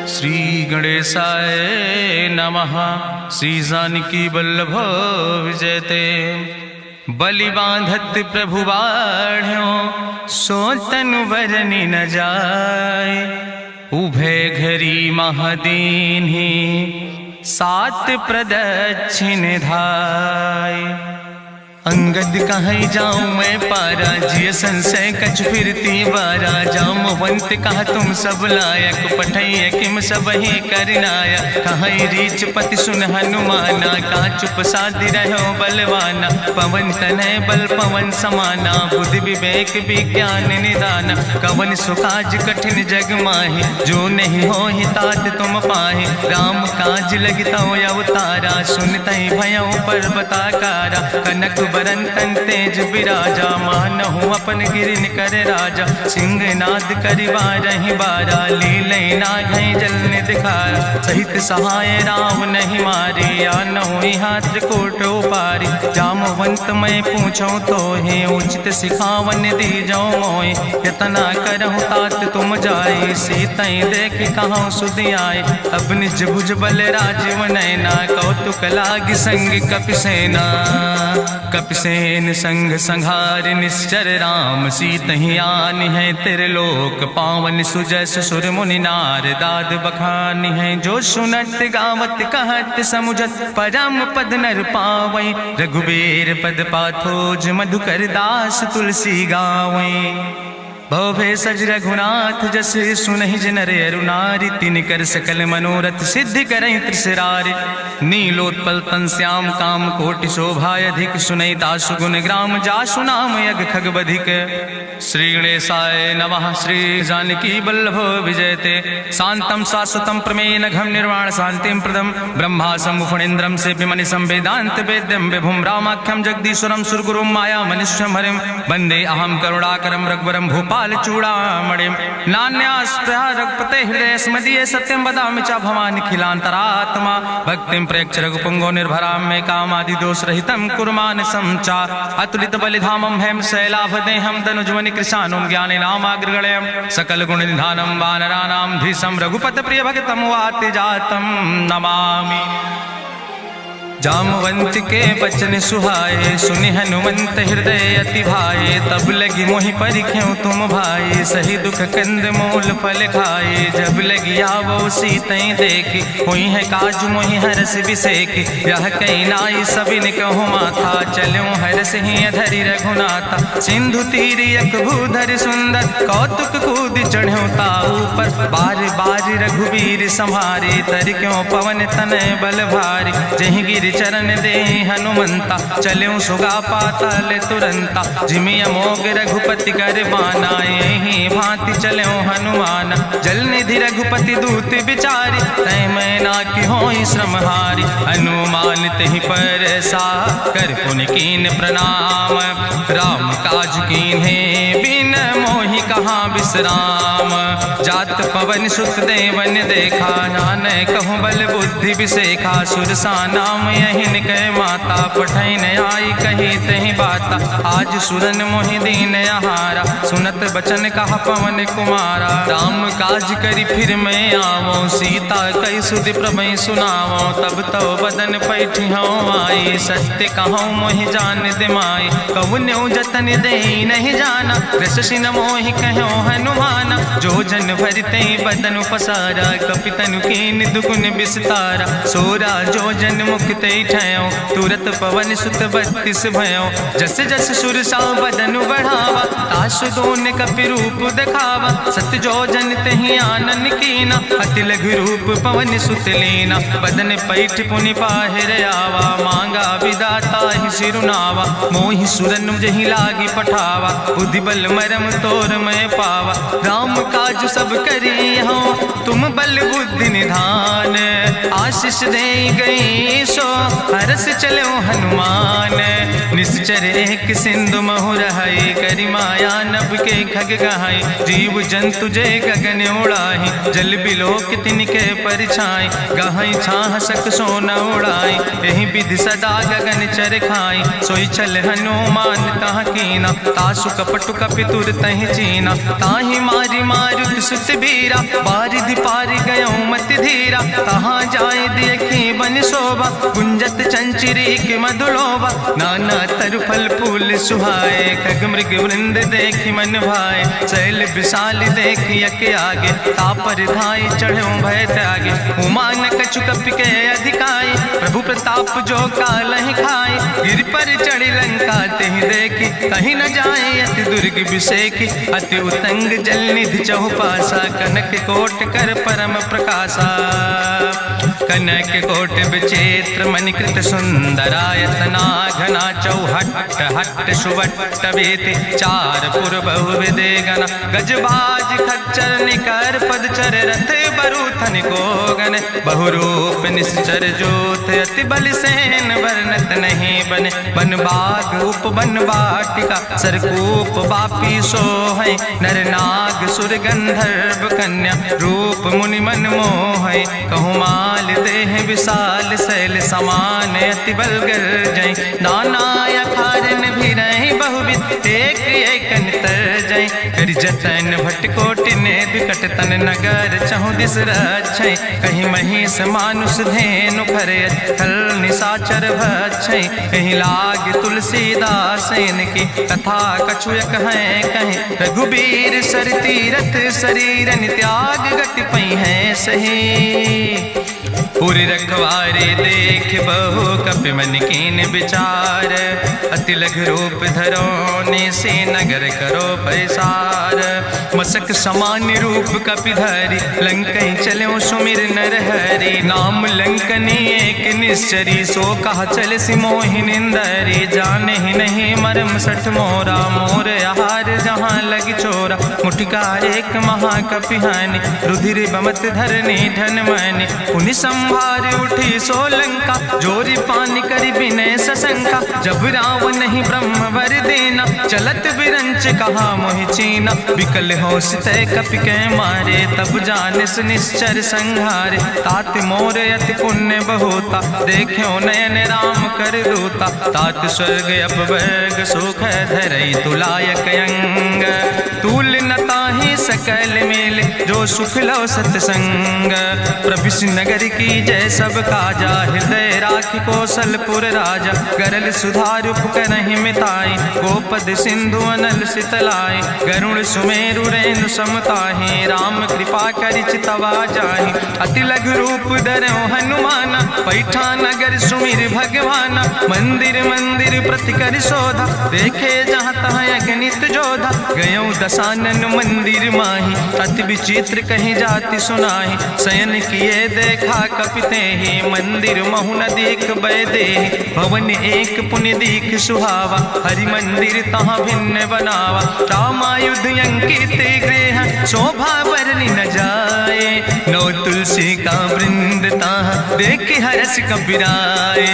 श्री गणेशाय नमः। श्री जानकी वल्लभ विजयते। बलि बांधत प्रभु बाढ़ो सो तनु बरनि न जाय। उभय घरी महादीन्हि सात प्रदक्षिण धाय। अंगद कहीं जाऊं मैं पारा जिय संशय कछ फिरती बारा। जामवंत कहा तुम सब लायक पठैय किम सब ही करनाया। कहीं रीच पति सुन हनुमाना कहा चुप साधि रहो बलवाना। पवन तनय बल पवन समाना बुद्धि विवेक विज्ञान निदाना। कवन सुकाज कठिन जग माहि जो नहीं हो ही तात तुम पाहि। राम काज लगितो अवतारा सुनतहि भयो पर्वताकारा। कनक बरन तन तेज विराजा मानहु अपन गिरिन कर राजा। सिंह नाद करिवा रही बारा लीलय नागहि जल दिखारा। सहित सहाय राम नहीं मारे आनहु यहाँ त्रिकोट उपारी। जामवंत मैं पूछो तो हे उचित सिखावन दी जाओ मोय। यतना करहु तात तुम जाए सीतई देख कहूँ सुधि आए। अब निज भुज बल राजीव नैना कौतुक लाग संग कपिसेना। कपिसेन संग संहार निश्चर राम सीतहि आनि है त्रिलोक पावन। सुजस सुर मुनि नार दाद बखानि है। जो सुनत गावत कहत समुझत परम पद नर पावै। रघुबीर पद पाथोज मधुकर दास तुलसी गावै। भवे सज रघुनाथ जस सुनहि जनर अरुनारि। तिनकर सकल मनोरथ सिद्धि करहि त्रिसरारि। नीलोत्पल तन श्याम काम कोटि शोभाय अधिक। सुनहि दासु गुण ग्राम जासु नाम यज्ञ खग बधिक। श्री गणेशाय नमः। श्री जानकी वल्लभ विजयते। शांतम शाश्वतम प्रमेय घम निर्वाण शांतिम प्रदम। ब्रह्मा शंभु फणीन्द्रम सेव्यमणि संवेदांत वेद्यम विभुम रामाख्यम जगदीश्वरम सुरगुरुम माया मनीष्यम हरिम। वंदे अहम करुणाकरम रघुवरम भूपाल चूड़ामणिम। नान्यास्पृहा रघुपते हृदय स्मदीये सत्यम वदामि च भवानि खिलांतरात्मा। भक्तिम प्रयच्छ रघुपुंगो निर्भराम मे कामादि दोष रहितम कुर्मान समचार। अतुलित बलिधामम हेम शैलाभदेहम तनुजवनि कृशानुम ज्ञाने नामाग्रगणयम। सकल गुण निधानम वानराणाम धीशम रघुपत प्रिय भक्तम वाति जातम नमामि। जामवंत के बचन सुहाए सुनि हनुमंत हृदय अति भाए। तब लगी मोहि परिख्यों तुम भाई सही दुख कंद मूल फल खाए। जब लगी आवो सीतई देखी हुई है काज मोहि हरस बिसेखी। यह कई नाई सबिन कहु माथा चलो हरस ही अधरि रघुनाथा। सिंधु तीर यक भूधर सुंदर कौतुक कूद चढ़ो ताऊ पर। बार बार रघुबीर संहारे तर क्यों पवन तनय बल भारी। जहि गिर चरण दे हनुमंता चलो सुगा पाताल तुरंता। जिमि अमोघ रघुपति कर बाना यही भांति चलो हनुमान। जल निधि रघुपति दूत बिचारी तय मैं ना कि होई श्रमहारी। हनुमान तहि पर सा कर पुनि कीन प्रणाम। राम काज कीन्हे बिन मोहि कहाँ विश्राम। जात पवन सुत देवन देखा नानय कहूँ बल बुद्धि विसेखा। सुरसा नाम यहिन कह माता पठैन आई कही तहि बाता। आज सुरन मोहि दीन आहारा सुनत बचन कहा पवन कुमारा। राम काज करी फिर मैं आवो सीता कई सुधि प्रभु सुनावो। तब तो बदन पैठी हूँ आई सत्य कहूँ मोहि जान दिमाई। कहुन्यु जतन दे नहीं जाना रससि न मोहि कहो हनुमाना। जो जन भरते बदन पसारा कपितनु कीन दुगुन विस्तारा। सोरा जो जन मुक्ते ठयो तुरत पवन सुत 32 भयो। जस जस सुरसा बदनु बढ़ावा तासु दोन कपि रूप दिखावा। सत जो जन तहि आनन कीना अति लघु रूप पवन सुत लीना। बदन पैठ पुनि पाहिर आवा मांगा विदाता ही सिरुनावा। मोहि सुरन जहि लागी पठावा बुद्धि बल मरम तोर मैं पावा। राम काज सब करी हो तुम बल बुद्धि निधान। आशीष दे गई सो हरस चलो हनुमान। निश्चर एक सिंधु महु रहाई करि माया नभ के खग गहाई। जीव जंतु जय गगन उड़ाही जल बिलोक तिनके परिछाई। गहाई छाह सक सोन उड़ाई यही विधि सदा गगन चर खाई। सोई चल हनुमान तह कीना तासु कपटु कपि तुर तहि चीना। ताहि मारी मारुत सुत बीरा बारिधि पारि गयो मति तहाँ जाए देखी बन शोभा, गुंजत चंचरी के मधुलोभा, नाना तरु फल फूल सुहाए, खग मृग वृंद देखी मन भाए, शैल विशाल देखी यके आगे, तापर धाई चढ़ो भय त्यागे, उमान कछु कपि के अधिकाई, प्रभु प्रताप जो कालहि खाए, गिर पर चढ़ी लंका तेहि देखी, कहीं न जाए अति दुर्ग विषेखी, अति उतंग जल निधि चहुपासा, कनक कोट कर परम प्रकाशा, कनक कोट विचित्र मणिकृत सुंदरायतना, घना चौहट्ट हट्ट सुवट्ट वेति, चार पुर बहु विदे गना, गजबाज खच्चर निकर पदचर, रथ बरूथन को गन, बहुरूप निश्चर जोत, अति बल सेन वर्णत नहीं बने, बन बाग उप बन बाटिका, सरकूप बापी सोहै, नर नाग सुर गंधर्व कन्या, रूप मुनि मन मोहै, कहूँ माल देह विशाल शैल समान, अति बल गर्जै, नाना अखारन भी रही बहुविध, एक एक नितर जै, कर जतन भटकोटि ने विकट तन नगर, चहु दिस रक्षै, कहीं महिष मानुष धेनु खरे, खल निशाचर भक्षै, कहीं लाग तुलसीदास इनकी, कथा कछुयक है कहीं, रघुबीर सर तीरथ शरीरन त्याग गति पई है सही, पूरी रखवारे देख बहु कपि मन कीन विचार, अति लघु रूप धरोने से नगर करो पैसार, मसक समान रूप कपि धरि, लंकई चलो सुमिर नर हरि, नाम लंकनी एक निश्चरी, सो कहा चल सिमोहि निंदरी, जाने ही नहीं मरम सठ मोरा, मोर आहार जहाँ लग चोरा, मुठिका एक महाकपि हानि, रुधिर बमत धरनी धन मनि, पुनि संभार उठी सोलंका, जोरी पानी करी विनय सशंका, जब रावण नहीं ब्रह्म वर देना, चलत बिरंच कहा मोहि चीना, विकल हो सितय कपि के मारे, तब जानिस निश्चर संहारे, तात मोर अति पुण्य बहुता, देखो नयन राम कर दूता, तात स्वर्ग अपवर्ग सुख धरई तुलायक अंग, तूल न ताहि सकल मेल, जो सुख लो सतसंग, प्रभिस नगर की जय सब काजा, हृदय राखि कौशलपुर राजा, गरल सुधार उपकरहि मिताई, गोपद सिंधु अनल सितलाई, गरुण सुमेरु रेणु समताहि, राम कृपा करि चितवा जाहि, अति लघु रूप धरौ हनुमाना, पैठा नगर सुमिर भगवाना, मंदिर मंदिर प्रति कर शोधा, देखे जहाँ तहाँ अगणित जोधा, गयौ दसानन मंदिर माही, अति विचित्र कहीं जाति सुनाही, शयन किए देखा कपिते ही, मंदिर महु न देख बैदे, भवन एक पुण्य दीख सुहावा, हरि मंदिर तहाँ भिन्न बनावा, रामायुध अंकित गृह, शोभा बरनी न जाए, नौ तुलसी का वृंद तहाँ देख हरस कपिराए,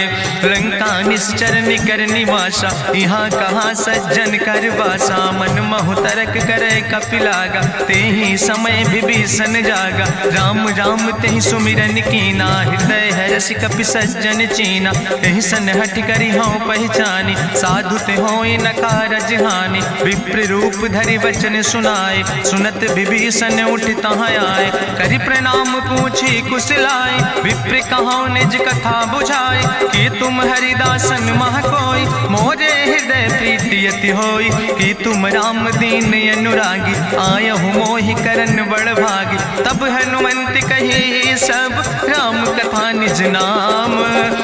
लंका निश्चर निकर निवासा, यहाँ कहाँ सज्जन कर बासा, मन महु तरक करे कपिलागा, ते ही समय विभीषण जागा, राम राम तेहि सुमिरन कीना, हृदय हरसि कपि सज्जन चीना, एहि सन हठ करि हऊँ पहचानी, साधु ते होई न कारज हानि, विप्र रूप धरि वचन सुनाए, सुनत विभीषण उठ तहाँ आए, करि प्रणाम पूछी कुशलाए, विप्र कहौं निज कथा बुझाए, कि तुम हरिदासन मह कोई, मोरे हृदय प्रीति अति होई, कि तुम राम दीन अनुरागी, आयहु मोहि करन बड़ भागी, तब हनुमंत कही सब राम कथा निज नाम,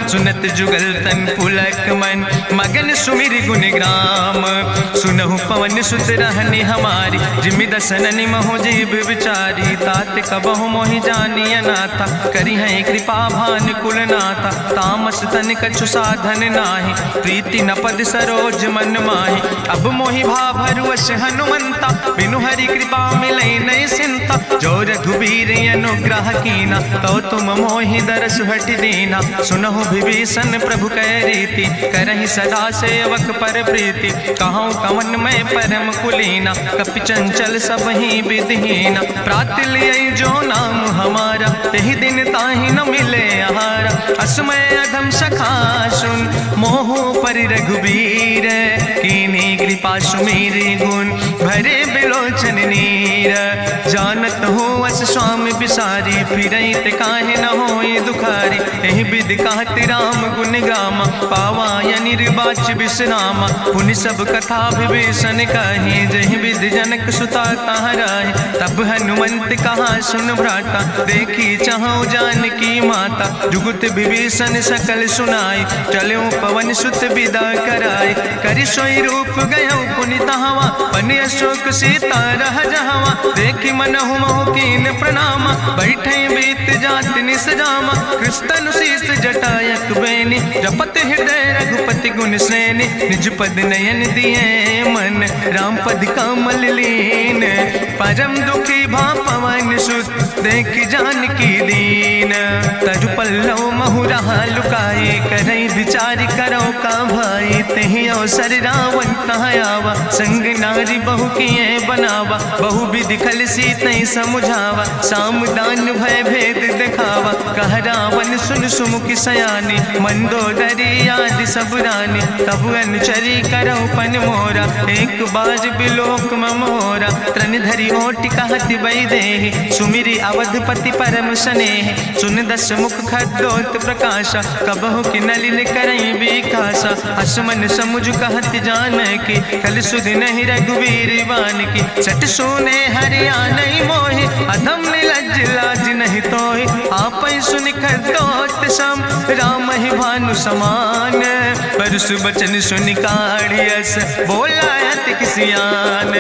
सुनत जुगल तन पुलक मन, मगन सुमिर गुण ग्राम, सुनहु पवन सुत रहनि हमारी, जिमि दसननि महु जीव विचारी, तात कबहु मोहि जानिय नाथा, करि हैं कृपा भान कुल नाथा, तामस तन कछु साधन नाही, प्रीति न पद सरोज मन माही, अब मोहि भाभरुवश हनुमंता, बिनु हरि कृपा मिलै नहीं सिंता, जो रघुबीर अनुग्रह कीना, तो तुम मोहि दरस हट दीना, सुनहु विभीषण प्रभु कै रीति, करहि सदा सेवक पर प्रीति, कहूँ कवन में परम कुलीना, कपि चंचल सब ही विधिहीना, प्रात लियै जो नाम हमारा, द्वारा, तेहि दिन ताहि न मिले आहारा। असमय अधम सखा सुन, मोह पर रघुबीर, कीन्ही कृपा सुमेरि गुण, भरे बिलोचन नीर। जानत हो अस स्वामी बिसारी, फिरई ते काहे न होए दुखारी। एहि विधि कहत राम गुण गामा, पावा निर्वाच विश्रामा। पुनि सब कथा विभीषण कही, जहि विधि जनक सुता तहराहि। तब हनुमंत कहा सुन भ्राता, देखी चाहु जानकी माता। जुगुत विभीषण सकल सुनाई, चलो पवन सुत विदा कराई। करि सोई रूप गयो पुनि तहवा, बन अशोक सीता रह जहवा। देखी मनहु महु कीन प्रणामा, बैठे बीत जात निस जामा। कृष्ण शीस जटायक बेनी, जपत हृदय रघुपति गुण श्रेणी। निज पद नयन दिए मन, राम पद कमल लीन। परम दुखी भा पवन सुत, देख जानकी दीन। तरु पल्लव महु रहा लुकाई, करई विचार करो का भाई। तेहि अवसर रावण तहाँ आवा, संग नारी बहु किए बनावा। बहु विधि खल सीतै समुझावा, साम दान भय भेद दिखावा। कह रावण सुन सुमुखी सयानी, मंदोदरी आदि सब रानी। तब अनुचरी करो पन मोरा, एक बार बिलोक मोरा। त्रन धरि ओटि कहत वैदेही, सुमिरी अवधपति परम स्नेह। सुन दस मुख खद्योत प्रकाशा, कबहु कि नलिन करई विकासा। असमन समुझ कहत जानकी, कल सुध नहीं रघुवीर बान की। सट सोने हरिया नहीं मोहि, अधम निलज्ज लाज नहीं तोहि। आपै सुन खद्योत सम, राम ही भानु समान। परसु बचन सुनि काढ़ियस, बोला अति किसियान।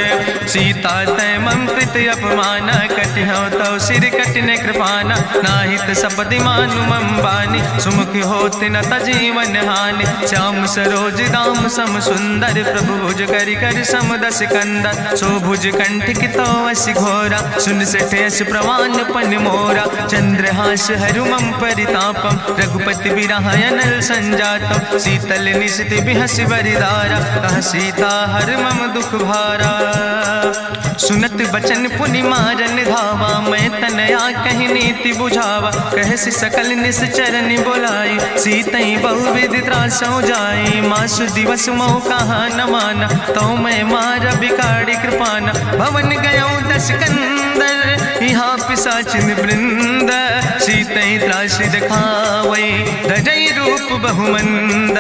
सीता तै मम कृत अपमान, कटिहौ तौ सिर कटिन कृपाना। नाहित सपदि मानु मम बानी, सुमुख होत न तजीवन हानि। श्याम सरोज दाम सम सुंदर, प्रभु भुज करि कर सम दस कंदर। सो भुज कंठ कितो अस घोरा, सुन सेठ यस प्रवान पन मोरा। चंद्रहास हरु मम परितापम, रघुपति बिरह अनल संजातम। शीतल निशित बिहस बरिदारा, कह सीता हर मम दुख भारा। सुनत बचन पुनि मारन धावा, मैं तनया कहि नीति बुझावा। कहसि सकल निश्चरन बोलाई, सीतई बहुविधि त्रासौ जाई। मासु दिवस मोह कहा न माना, तो मैं मार बिकाड़ी कृपाना। भवन गयो दस कंदर, यहाँ पिशाचिन वृंद। सीतई त्रास दिखावै, धजई रूप बहुमंद।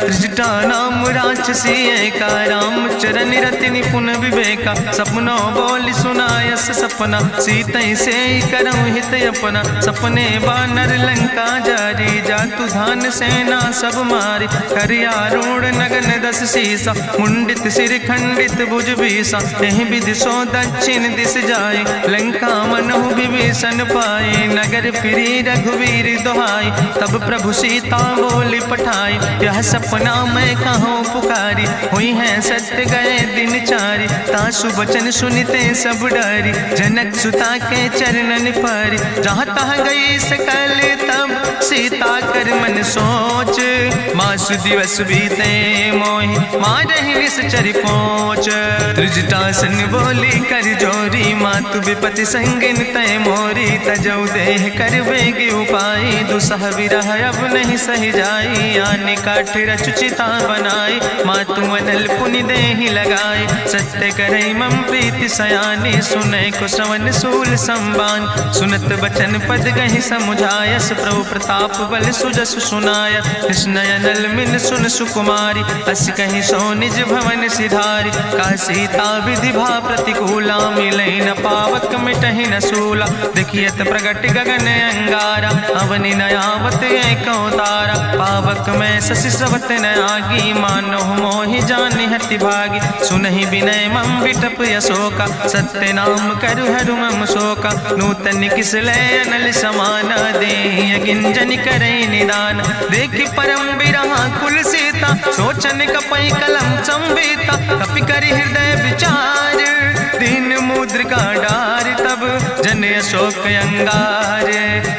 त्रिजटा नाम राक्षसी एका, राम चरण रति निपुण विवेका। सपनों बोल सुनायस सपना, सीतई से करऊँ हित अपना। सपने बानर लंका जारी, जातु धान सेना सब मारी। करियारूढ़ नगन दस सीसा, मुंडित सिर खंडित भुज बीसा। एहि विधि सो दक्षिण दिस जाए, लंका मनहु विभीषण पाए। नगर फिरी रघुवीर दुहाई, तब प्रभु सीता बोली पठाई। यह सपना मैं कहूँ पुकारी, हुई है सत्य गए दिन चारी। तासु वचन सुनते सब डरी, जनक सुता के चरणन परी। जहाँ तहाँ गई सकल तब, सीता कर मन सोच। मासु दिवस बीते मोहि, मारहि निश्चर पहुँच। त्रिजटासन बोली कर जोरी, मातु विपति संगिन तय मोरी। तजौ देह कर बेगी उपाय, दुसह विरह अब नहीं सही जाई। आने काठ रचुचिता बनाई, मातु अनल पुनि देहि लगाई। सत्य करई मम प्रीति सयानी, सुनै को श्रवण सूल संबान। सुनत बचन पद गहि समुझायस, प्रभु प्रताप बल सुजस सुनाय। कृष्ण अनल मिन सुन सुकुमारी, अस कहि सो निज भवन सिधारी। का सीता विधि भा प्रतिकूला, मिलै न पावक मिटहि न सूला। देखियत प्रगट गगन अंगारा, अवनि न आवत एक तारा। पावक में शशि स्रवत न आगी, मानो मोहि जानि हति भागी। सुनहि विनय मम विटप यशोका, सत्य नाम करु हरु मम शोका। नूतन किस लय अनल समाना, देहि गिंजन करई निदान। देखी परम बिरहा कुल सीता सोचन कपई कलम संवेता कपि करि हृदय विचार दीन मुद्रिका डार तब जन अशोक अंगार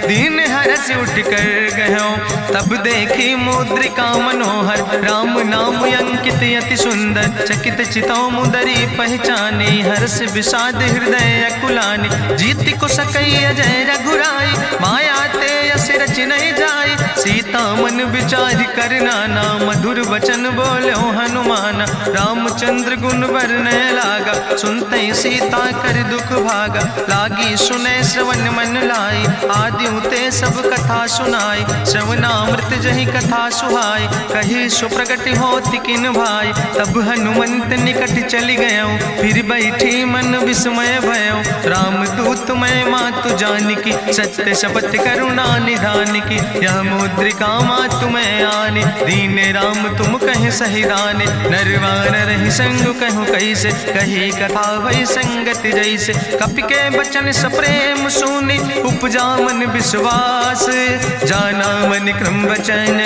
दीन हरस उठ कर गयो तब देखी मुद्रिका मनोहर राम नाम अंकित अति सुंदर चकित चितौ मुदरी पहचानी हर्ष विषाद हृदय अकुलानी जीत को सकई अजय रघुराई माया ते यस रच नहीं जाई सीता मन विचार कर नाना मधुर वचन बोलो हनुमान रामचंद्र गुण वर्णय लागा सुनते सीता कर दुख भागा लागी सुने श्रवण मन लाई आदि उते सब कथा सुनाई श्रवणामृत जहि कथा सुहाई कही सुप्रगट होति किन भाई तब हनुमंत निकट चली गयो फिर बैठी मन विस्मय भयो राम दूत मैं मातु जानकी सत्य शपथ करुणा निधान की यह मुद्रिका मातु मैं आने दीन राम तुम कहे सही दाने नरवान रही संग कहूँ कैसे कही कथा वही संगत जैसे कपि के बचन सप्रेम सुनी उपजा मन विश्वास जाना मन क्रम वचन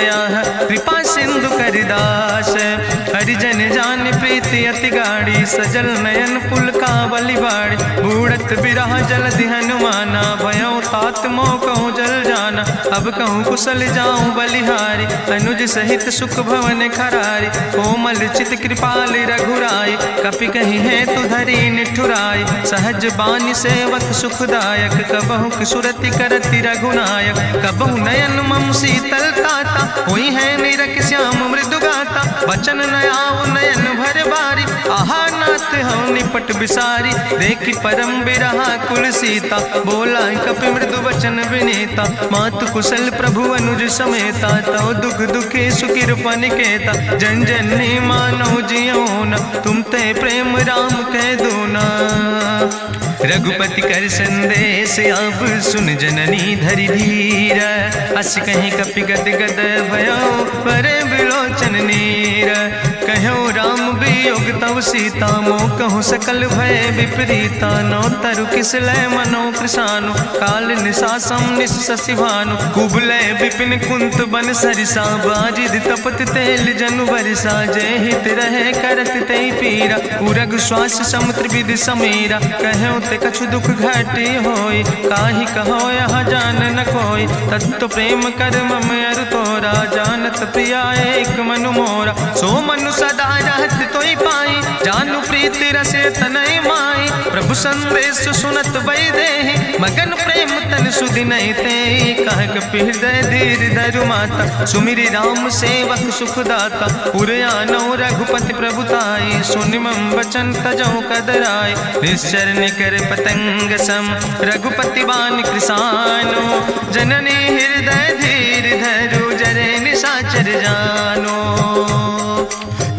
कृपा सिंधु करिदास हरिजन जान प्रीति अति गाड़ी सजल नयन पुल का बलिबाड़ी बूढ़त बिरह जलधि हनुमाना भयो तात मोह कहूँ जल जाना अब कहूँ कुशल जाऊँ बलिहारी अनुज सहित सुख भवन खरारी कोमल चित कृपाल रघुराई कपि कही है तु धरी निठुराई सहज बानी सेवक सुखदायक कबहु सुरति करति रघुनायक कबहु नयन मम शीतल ताता हुई है निरख श्याम मृदु गाता बचन नयाव नयन भर बारी आहा नाथ हम निपट बिसारी देखी परम बिरहा कुल सीता बोला कपि मृदु वचन विनीता मातु कुशल प्रभु अनुज समेता तव दुख दुखी सुकृपा निकेता जन जननी मानो जियो न तुम ते प्रेम राम कह दो ना रघुपति कर संदेश अब सुन जननी धरि धीर अस कहीं कपि गद गद भयो परे बिलोचन नीर कहो राम वियोग तव सीता मो कहूँ सकल भय विपरीता नो तरु किस लय मनो कृषानु काल निशासम निशि भानु कुबलय विपिन कुंत बन सरिसा बाजिद तपत तेल जनु बरिसा जय हित रहे करत ते पीरा उरग श्वास समुद्र विधि समीरा कहो ते कछु दुख घटी होई काहि कहो यहाँ जान न कोई तत्व प्रेम कर मम अरु तोरा जानत प्रिया एक मनु मोरा सो मनु सदा रहत तोई पाई जानु प्रीति रसे तनय माई प्रभु संदेश सुनत वै देहि मगन प्रेम तन सुधि नहीं ते कह कपि हृदय धीर धरु माता सुमिरि राम सेवक सुखदाता पुरयानो रघुपति प्रभुताई सुनि मम वचन तजौ कदराय निश्चर निकर पतंग सम रघुपति बान कृसानो जननी हृदय धीर धरु जरे निशाचर जानो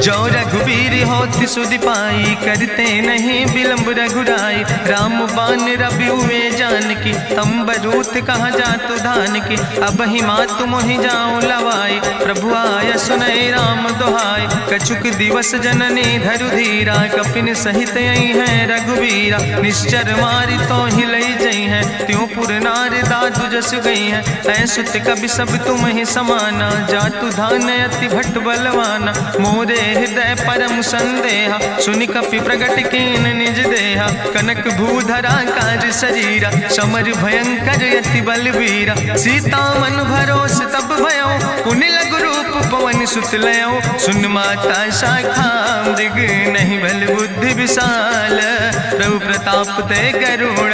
जो रघुबीर होति सुधि पाई करते नहीं विलंब रघुराई राम बान रवि हुए जानकी तंबरूत कहा जातु धान की अब ही मातु मोहि जाऊं लवाई प्रभु आय सुनय राम दोहाई कछुक दिवस जननी धरु धीरा कपिन सहित यही है रघुबीरा निश्चर मारी तो ही लई जई है त्यों पुर नार दादु जस गई है ऐसुत कभी सब तुम ही समाना जातु धान अति भट्ट बलवाना मोरे हृदय परम संदेहा सुनि कपि प्रगट कीन निज देहा कनक भूधरा काज शरीरा समर भयंकर अति बलवीरा सीता मन भरोस तब भयो पुनि लघु रूप पवन सुत लयो सुन माता शाखा मृग नहीं बल बुद्धि विशाल प्रभु प्रताप ते गरुड़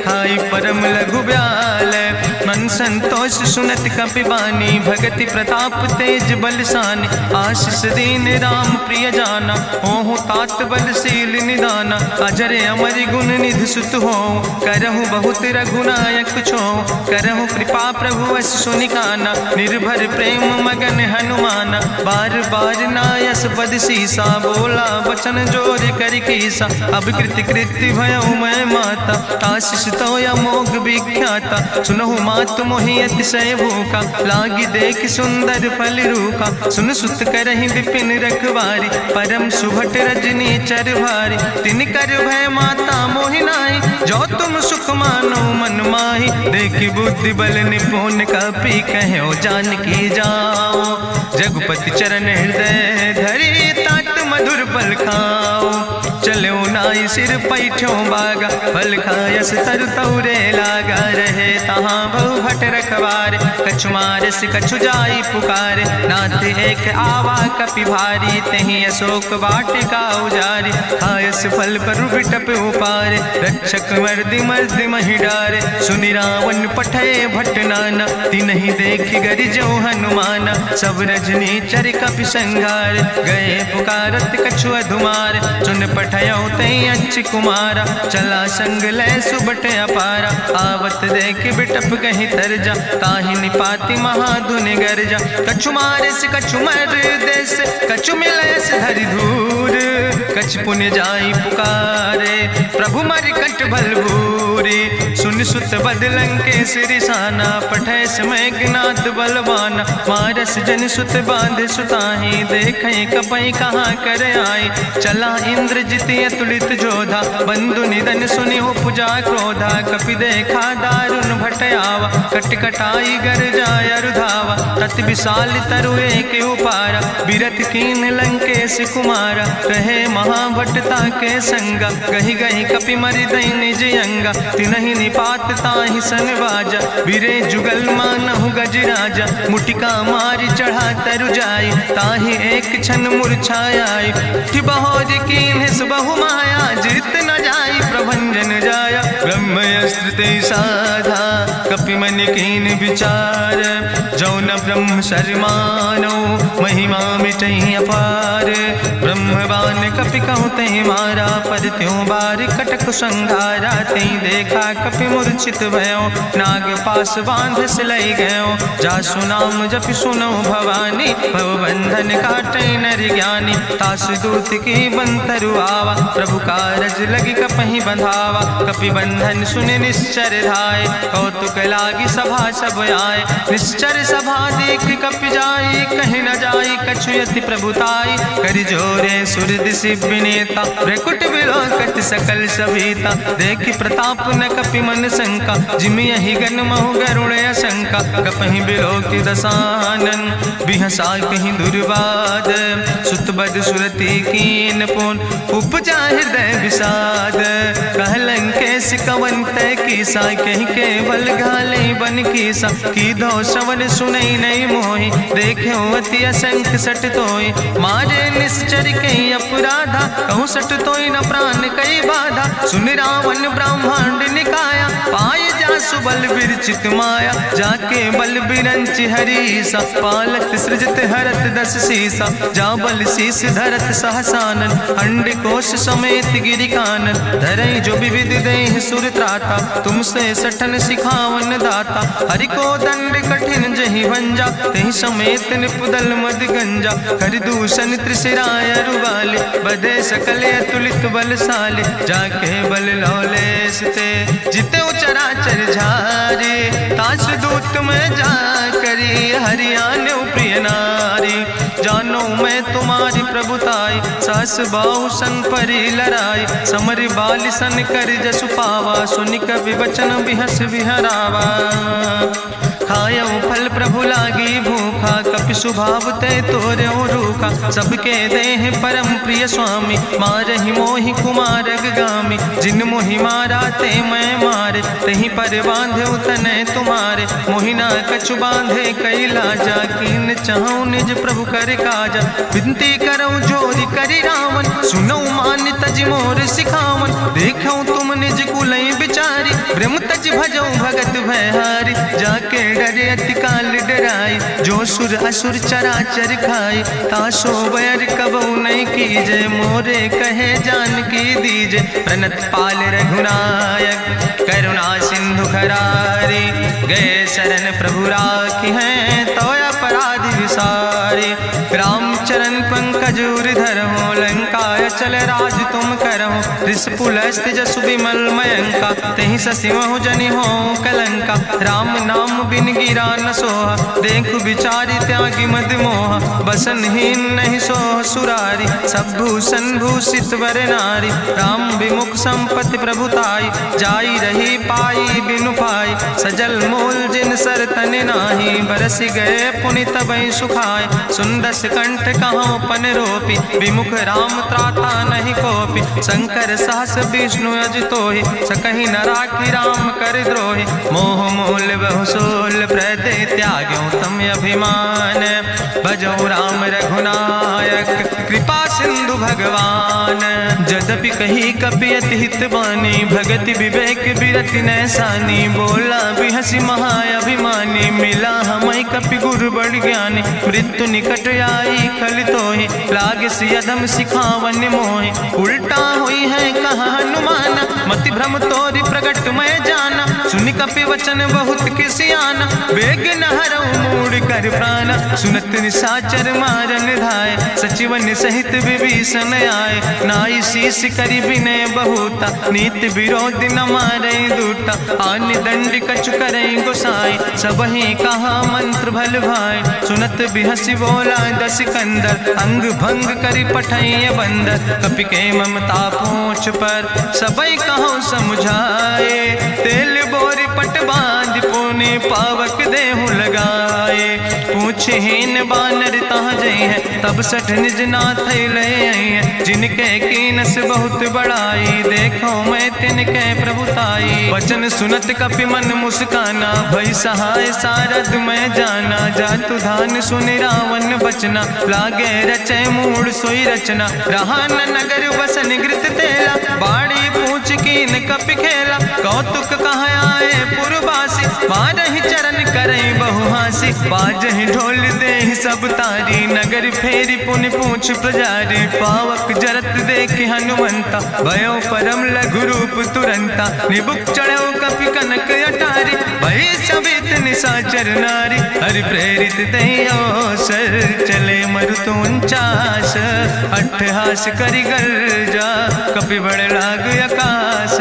खाई परम लघु ब्याल मन संतोष सुनत कपि बानी भगति प्रताप तेज बलसानी आशीष दीन राम प्रिय जाना हो तात बलशील निदाना अजर अमर गुण निधि सुत हो करहु बहुत रघुनायक छो करहु कृपा प्रभु अस सुनिकाना निर्भर प्रेम मगन हनुमाना बार बार नायस पद सीसा बोला वचन जोर कर कीसा अब कृति कृति भयो मैं माता आशीष तो अमोघ विख्याता सुनहु मातु मोहि अतिशय भूखा लागी देख सुंदर फल रूखा सुन सुत करहि विपिन रखवारी परम सुभट रजनी चरवारी तिन कर भय माता मोहि नाहि जो तुम सुख मानो मन माहि देखी बुद्धि बल निपुण कपि कहो जानकी जाओ। जगुपति चरण हृदय धरी तात मधुर फल खाओ। चलो नाई सिर पैठो बागा फल खायस तरु तौरे लागा। रहे तहाँ बहु भट रखवारे कछु मारस कछु जाई पुकारे। नाथ एक आवा कपि भारी तहीं अशोक वाटिका उजारी। खायस फल पर बिटप उपारे रक्षक मर्दि मर्दि महि डारे। सुनि रावण पठय भट नाना तिन्हि देखि गरिजो हनुमाना। सब रजनी चर कपि संघार गए पुकारत कछु अधुमार। चुन पठयो तई अच्छ कुमारा चला संग लय सुबट अपारा। आवत देख बिटप कहीं तरजा ताहि निपाति महाधुनि गर्जा। कछु मारिस कछु मर देस कछु मिलयस धरि धूर। कछ पुण्य जाई पुकारे प्रभु मरि कंठ भल भूरी। सुन सुत बदलंके सिरि साना पठय समय ज्ञात बलवाना। मारस जन सुत बांध सुताही देखें कपई कहाँ कर आई। चला इंद्रजित अतुलित जोधा बंधु निधन सुनि उपजा क्रोधा। कपि देखा दारुण भट आवा कट कटाई गर जाय रुधावा। तत विशाल तरु एक उपारा बिरथ कीन लंकेश कुमारा। रहे महाभटता के संगा गही गही कपि मरि दई निज अंगा। तिनहि निपात ताहि सन बाजा बिरे जुगल मानहु गजराजा। मुटिका मारि चढ़ा तरु जाई ताहि एक क्षण मूर्छाई। बहोर कीन बहु माया जीत न जाई प्रभंजन जाया। ब्रह्मस्त्र ते साधा कपि मन कीन विचार। जौन ब्रह्म शर्मानो महिमा मिटई अपार। ब्रह्मवान कपि कहु तहि मारा पद त्यों बार कटक संघारा। तई देखा कपि मूर्छित भयो नाग पास बांध सिलई गयो। जासु नाम जपि सुनो भवानी भव बंधन काटई नर ज्ञानी। तास दूत की बंतरु आवा प्रभु कारज लगी कपहि बंधावा। कपि बंधन सुनि निश्चर धाय कौतुक लागी सभा सब आए। निश्चर सभा देख कपि जाई कहीं न जाई कछु यति प्रभुताई। करि जोरे सुर दिसि विनेता ब्रकुट विलोकट सकल सभीता। देखि प्रताप न कपि मन शंका जिमि यहि गन महु गरुण शंका। कपहि बिलोकि दसानन बिहसा कहीं दुर्वाद। सुत बद सुरति कीन पुन उपजा हृदय विषाद। कहलंकेश कवन तय कीसा कहीं के बल घाले बन कीसा। की दो श्रवण सुनई नहीं मोहि देखे अति असंख्य सट तोय। मारे निश्चर कई अपराधा कहूँ सट तोय न प्राण कई बाधा। सुन रावण ब्रह्मांड निकाया पाय जासु बल विरचित माया। जाके बल बिरंचि हरीसा पालक सृजत हरत दस सीसा। जा बल शीस धरत सहसानन अंड कोश समेत गिरि कानन। धरई जो विविध देह सुर त्राता तुमसे सठन सिखावन दाता। हरि को दंड कठिन जहि भंजा तहि समेत निपुदल मद गंजा। हरि दूषण त्रिशिराय रुवाले बधे सकल अतुलित बलशाले। जाके बल लौलेस ते जिते चराचर झारे। तास दूत में जा करी हरियाणा प्रिय नारी। जानो मैं तुम्हारी प्रभुताई सहस बाहु सन परी लड़ाई। समर बाल सन कर जसु पावा सुनि कवि वचन बिहस विहरावा। खायो फल प्रभु लागी भूखा कपि स्वभाव ते तोर्यो रूखा। सबके देह परम प्रिय स्वामी मारहि मोहि कुमारग गामी। जिन मोहि मारा ते मैं मारे तहीं पर बांधे तने तुम्हारे। मोहिना कछु बांधे कई लाजा कीन चाहूं निज प्रभु कर काजा। विनती करऊं जोरी करि रावण सुनऊ मान तज मोर सिखावन। देखऊं तुम निज कुलई बिचारी ब्रह्म तज भजऊं भगत भयहारी। जाके डरे अति काल डराई जो सुर असुर चराचर खाई। तासो बैर कबऊ नहीं कीजे मोरे कहे जानकी दीजे। प्रणत पाल रघुनायक करुणा सिंधु खरारी। गए शरण प्रभु राखी हैं तो अपराध विसारी। रामचरण पंकज उर्धर हो लंका चल राज तुम करहो। त्रिशूलस्थ जसु विमल मयंका तहि ससिमहु जनि हो कलंका। राम नाम बिन गिरा न सोहा देखु विचारि त्यागी मद मोहा। बसनहीन नहीं सोह सुरारी सब भूषण भूषित वर नारी। राम विमुख संपत्ति प्रभुताई जाई रही पाई बिनु पाई। सजल मूल जिन सर तन नाही, बरस गए पुनि तबई सुखाए। सुंदस कंठ कहो पन रोपी, विमुख राम त्राता नहीं कोपी। शंकर सहस विष्णु अजितोहि, सकहि न राखी राम कर द्रोहि। मोह मूल बहु सोल प्रदे, त्याग्यो तम अभिमान। भजो राम रघुनायक, कृपा सिंधु भगवान। जदपि कही कपि अति हित बानी, भगति विवेक बिरति नैसानी। बोला बिहसी महाअभिमानी, मिला हमें कपि गुरु बड़ ज्ञानी। मृत्यु निकट आई खल तोहि, लागे सियदम सिखावन मोहि। उल्टा हुई है कहा हनुमाना, मति भ्रम तोरि प्रगट मैं जाना। सुनि कपि वचन बहुत किसियाना, वेग न हरऊ मूढ़ कर प्राण। सुनत निशाचर मारन धाय, सचिवन सहित विभीषण आए। नाई शीस करि विनय बहुता, नीति विरोध न मारे दूता। आनि दंड कछु करे गोसाई, सबहि कहा मंत्र भल भाई। सुनत बिहसी बोला दस कंदर, अंग भंग करि पठैय बंदर। कपि के ममता पूछ पर, सबई कहो समुझाए। तेल बोरी पट बांध पुनि, पावक देहु लगाए। पूछहीन बानर तहाँ जई है, तब सठ निज नाथ लय है। जिनके कीनस बहुत बड़ाई, देखो मैं तिनके प्रभुताई। वचन सुनत कपि मन मुस्काना, भई सहाय सारद मैं जाना। जातु धान सुनि रावण बचना, लागे रचे मूढ़ सोई रचना। रहा न नगर बसन घृत तेला, बाड़ी पूछ कीन कपि खेला। कौतुक कहाँ आए पुरवासी, मारहि चरण करई बहु हासी। बाजहि ढोल देहि सब तारी, नगर फेरी पुनि पूछ प्रजारी। पावक जरत देख हनुमंता, भयो परम लघु रूप तुरंता। निबुक चढ़ो कपि कनक अटारी, भई सबित निशाचर नारी। हरि प्रेरित देयो सर, चले मरुत 49। अट्ठहास करि गर्जा, कपि बड़ लाग आकाश।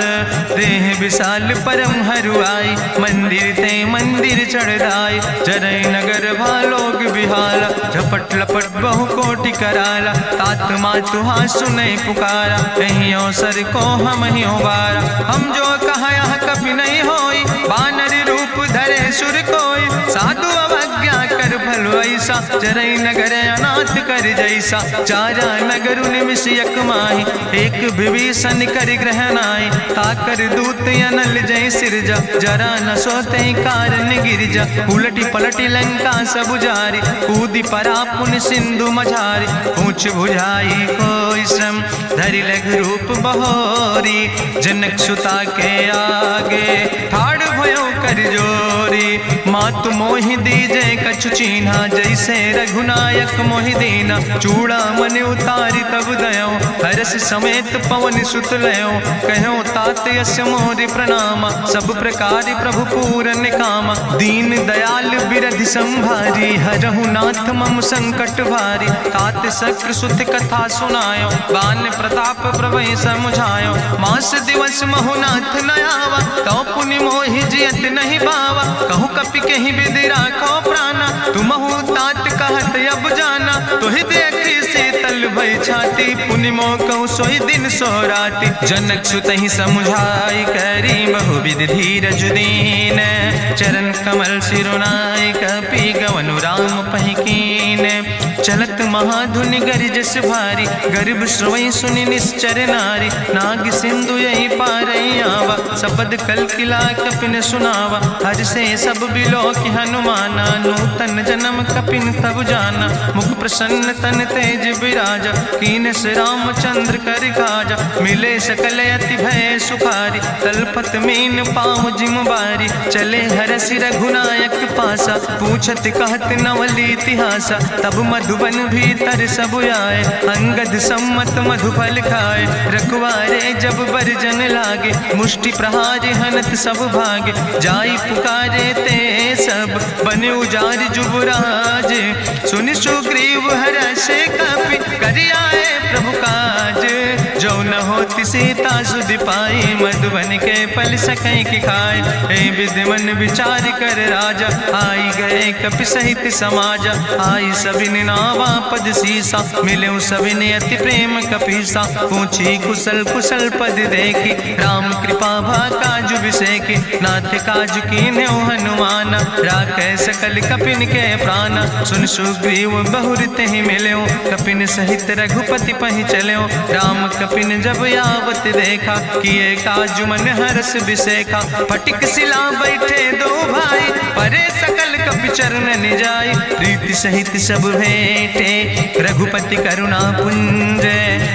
देह विशाल परम हरुआई, मंदिर ते मंदिर चढ़ाई। जरई नगर भालोग बिहाला, झपट लपट बहु कोटि कराला। तात मातु हाँ सुनई पुकारा, कहियो सर को हम ही बारा। हम जो कहा यह कभी नहीं होई, बानर रूप धरे सुर कोई। साधु अवज्ञा कर भल ऐसा, जरई नगर अनाथ कर जैसा। चारा नगर निमिष यक माही, एक विभीषण कर ग्रह नाई। ताकर दूत अनल जय सिरजा, जरा न सोते कारण गिरजा। उलटी पलटी लंका सब जारी, कूदी परा पुन सिंधु मझारी। पूछ बुझाई कोई श्रम, धरि लघु रूप बहोरी। जनक सुता के आगे, ठाड़ भयो कर जोरी। मातु मोहि दीजे कछु चीन्हा, जैसे रघुनायक मोहि दीना। चूड़ा मन उतारी तब दयो, हरस समेत पवन सुत लयो। कहो तात यस मोरि प्रणामा, सब प्रकार प्रभु पूरन कामा। दीन दयाल बिरधि संभारी, हरहु नाथ मम संकट भारी। तात शक्र सुत कथा सुनायो, बान प्रताप प्रभय समुझायो। मास दिवस महुनाथ न आवा, तो पुनि मोहि जियत नहीं बावा। कहु कपि कहीं विधि राखो प्राणा, तुमहु तात कहत अब जाना। तुहि देखी शीतल भई छाती, पुनि मोह कहु सोई दिन सो राति। जनक सुतहि समुझाई, करी बहुविध धीरज दीन। चरण कमल सिरुनाई, कपि गवनु राम पहि कीन। चलत महाधुनि गरिजस भारी, गर्भ श्रवई सुनि निश्चर नारी। नाग सिंधु यही पारई आवा, सपद कल किला कपिन सुनावा। हर से सब बिलो कि हनुमाना, नूतन जन्म कपिन तब जाना। मुख प्रसन्न तन तेज विराजा, कीनस रामचंद्र कर काजा। मिले सकल अति भय सुखारी, तलपत मीन पाँव जिम बारी। चले हरसि रघुनायक पासा, पूछत कहत नवल इतिहासा। तब मधुबन भीतर सब आए, अंगद सम्मत मधुफल खाए। रखवारे जब बरजन लागे, मुष्टि प्रहार हनत सब भागे। जाई पुकारे ते सब, बने उजार जुबराज। सुनि सुग्रीव हरषे कपि, करि आए प्रभु काज। जो न होत होती सीता सुधि पाई, मधुबन के फल सकै की खाए। हे विधि मन विचार कर राजा, आई गए कपि सहित समाजा। आई सबिन नावा पद सीसा, मिले सबिन अति प्रेम कपीसा। पूछी कुशल कुशल पद देखी, राम कृपा भा काजु विसेकी। नाथ काजु कीन्हे हनुमान, राखै सकल कपिन के प्राण। सुन सुग्रीव बहुर तेहि मिल्यो, कपिन सहित रघुपति पहि चल्यो। राम कपिन जब आवत देखा, किए काजु मन हरस बिसेखा। फटिक सिला बैठे दो भाई, परे सकल कपि चरण जाय। प्रीति सहित सब भेंटे, रघुपति करुणा पुंज।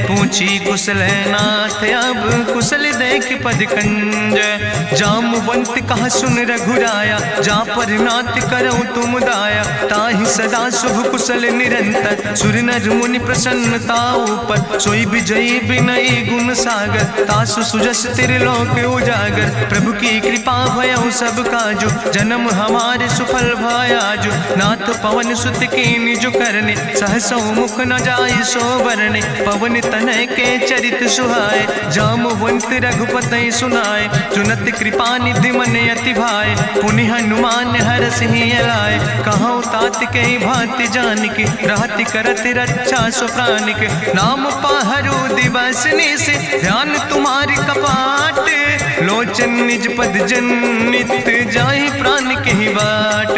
पूछी कुशल नाथ, अब कुशल देख पद कंज। जामवंत कहा सुन रघुराया, जा पर नाथ करऊँ तुम दाया। ताहि सदा शुभ कुशल निरंतर, सुर नर मुनि प्रसन्नता ऊपर। सोई विजयी विनयी गुण सागर, तासु सुजस त्रिलोक उजागर। प्रभु की कृपा भयउ सब काजु, जन्म हमारे सुफल भयाजु। नाथ पवन सुत की निज करने, सहसो मुख न जाय सो बरने। पवन तनय के चरित सुहाए, जामवंत रघुपति सुनाए। चुनत कृपा निधि मन अति भाए, पुनि हनुमान हरस ही लाए। कहूँ तात के भांति जान के, रहति करत रक्षा सो प्राण के। नाम पाहरु दिवस से, ध्यान तुम्हारी कपाट। लोचन निज पद जनित, जाहि प्राण के ही बाट।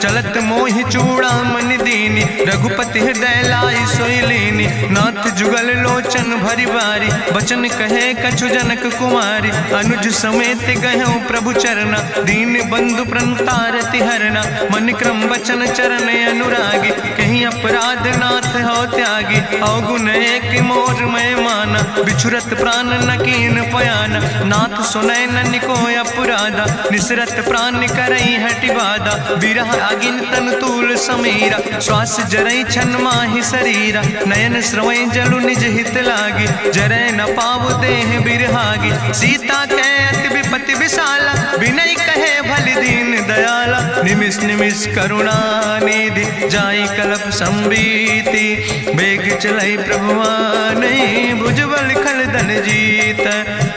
चलत मोहि चूड़ामणि दीनी, रघुपति हृदय लाई सोई लीनी। नाथ जुगल लोचन भरि बारी, बचन कहे कछु जनक कुमारी। अनुज समेत गयो प्रभु चरना, दीन बंधु प्रणतारति हरना। मन क्रम बचन चरण अनुरागी, कहीं अपराध नाथ हो त्यागी। अवगुण एक मोर मैं माना, बिछुरत प्राण न कीन पयाना। नाथ सुनय नन को अपराधा, निसरत प्राण करई हटि बाधा। बिरह अगिन तन तूल समीरा, श्वास जरई छन माहि शरीरा। नयन श्रवै जलु निज हित लागी, जरै न पाव देह बिरहागी। सीता के अति विपति विशाला, विनय कहे भलि दीन दयाला। निमिष निमिष करुणा निधि, जाई कलप संबीति। बेग चलै प्रभुआनै, भुजबल खलदन जीत।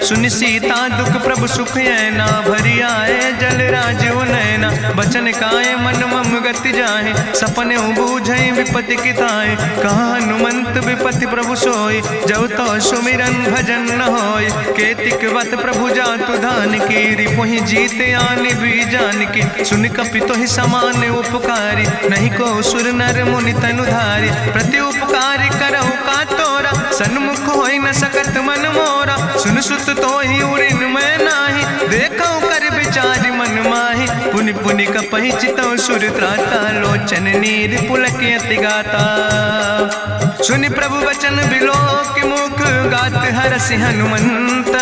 सुनि सीता दुख प्रभु सुख ऐना, भरि आए जल राज उनैना। बचन काए मन मम गति जाहे, सपने बूझै विपति किताए। कहा हनुमंत विपति प्रभु सोई, जब तो सुमिरन भजन न होय। केतिक वत प्रभु जातु धान की, रिपुहि जीत आने भी जान की। सुन कपि तोहि समान उपकारी, नहीं को सुर नर मुनि तनुधारी। प्रति उपकारी करहु का तोरा, सन्मुख होई न सकत मन मोरा। सुन सुत तोहि उरिन मैं नाही, देखौ कर विचार मन माही। पुनि पुनि कपहि चितौ सुर त्राता, लोचन नीर पुलक अति गाता। सुनि प्रभु वचन बिलोक मुख, गात हरसि हनुमंत।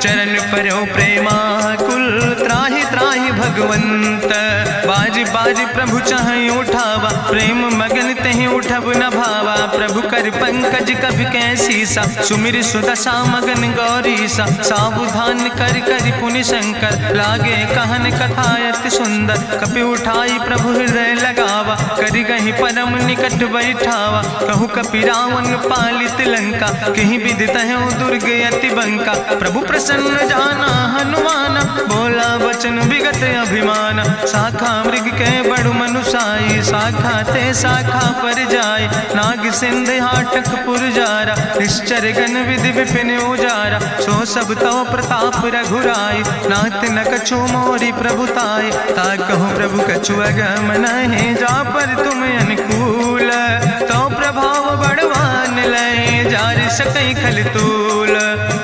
चरण पर्यो प्रेमाकुल, त्राहि त्राहि भगवंत। बाज बाज प्रभु चाहि उठावा, प्रेम मगन तेहि उठब न भावा। प्रभु कर पंकज कभि कैसीसा, सुमिर सुदशा मगन गौरीसा। सावधान कर कर पुनि शंकर, लागे कहन कथा अति सुंदर। कपि उठाई प्रभु हृदय लगावा, करि गहि परम निकट बैठावा। कहु कपि रावण पालित लंका, कहीं विधि तहु दुर्ग अति बंका। प्रभु प्रसन्न जाना हनुमाना, बोला वचन विगत अभिमान। शाखा मृग के बड़ु मनुसाई, शाखा ते शाखा पर जाय। नाग सिंध हाटक पुरजारा, निश्चर गण विधि विपिन उजारा। सो सब तव प्रताप रघुराई, नाथ न कछु मोरी प्रभुताई। ताकहु प्रभु कछु अगम नहीं, जा पर तुम अनुकूल। तो प्रभाव बड़वान लय, जार सकई खल तूल।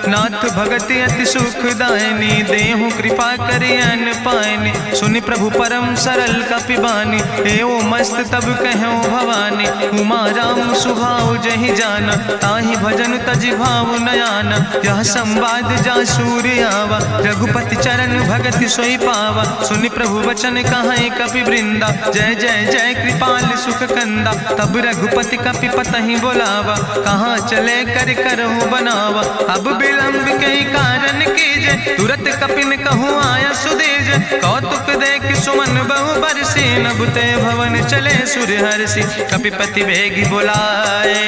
नाथ भगति अति सुखदायनी, देहु कृपा करि अन पायनी। सुनि प्रभु परम सरल कपिबानी, एवं मस्त तब कहूँ भवानी। उमा राम सुभाव जहि जाना, ताहि भजन तजि भाव नयाना। यह संवाद जा सूर्य आवा, रघुपति चरण भगति सोई पावा। सुनि प्रभु वचन कहाई कपि वृंदा, जय जय जय कृपाल सुख कंदा। तब रघुपति कपि पतहि बोलावा, कहाँ चले कर करहु बनावा। अब विलंब कई कारण कीजे, तुरत कपिन कहूँ आया सुदेज। कौतुक देख सुमन बहु बरसी, नभुते भवन चले सुर हर्षि। कपिपति वेगी बुलाए,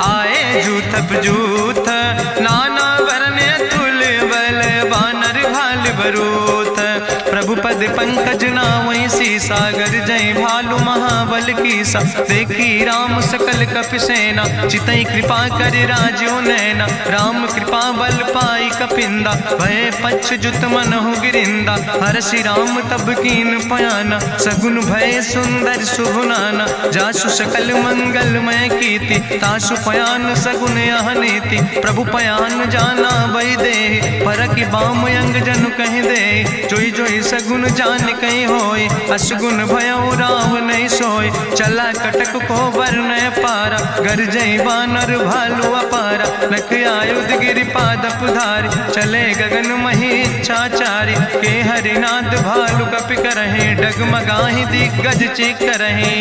आए जूथ जूथ नाना वरण प्रभु पद पंकज नावै सीसा, गर्जै भालु महाबल कीसा। देखी राम सकल कपि सेना, चितई कृपा कर राजो नैना। राम कृपा बल पाई कपिंदा, भय पक्ष जुत मनहु गिरिंदा। हरषि राम तब कीन पयाना, सगुन भय सुंदर शुभ नाना। जासु सकल मंगलमय कीर्ति, तासु पयान सगुन यह नीति। प्रभु पयान जाना बई दे, परखि बाम अंग जनु कहि दे। जोई जोई सगुन जान कहि होय, असगुन भयउ राव नहीं सोय। चला कटक को बरनय पारा, गरजै बानर भालु अपारा। नख आयुध गिरि पादप धारि, चले गगन मही इच्छाचारि। के हरिनाद भालु कपि करहि, डगमगाहि दिग्गज चिकरहि।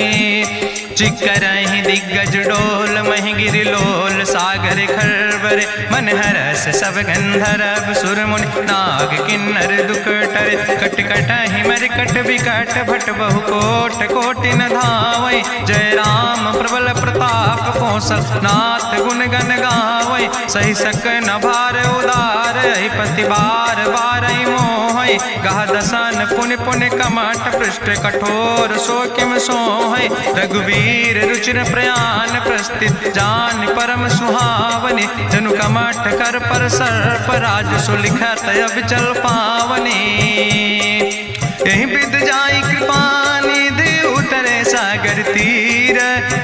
चिकरहि दिग्गज डोल, महि गिरि लोल सागर खरबरे। मन हरस सब गंधर्व सुर मुनि, नाग किन्नर दुख टरे। कट कटहि मरकट विकट, भट बहु कोट कोटि न धावै। जय राम प्रबल प्रताप कौशल, नाथ गुण गण गावै। सही सक न भार उदार, पति बार बार मोहै। गह दसन पुनि पुनि कमठ, पृष्ठ कठोर सो किम सोहै। रघुवीर रुचिर प्रयाण प्रस्थित, जान परम सुहावनी। जनु कमठ कर पर सर्प, राज सुलिखत अविचल पावनी। यही विद जाई कृपा निधि, उतरे सागर तीर।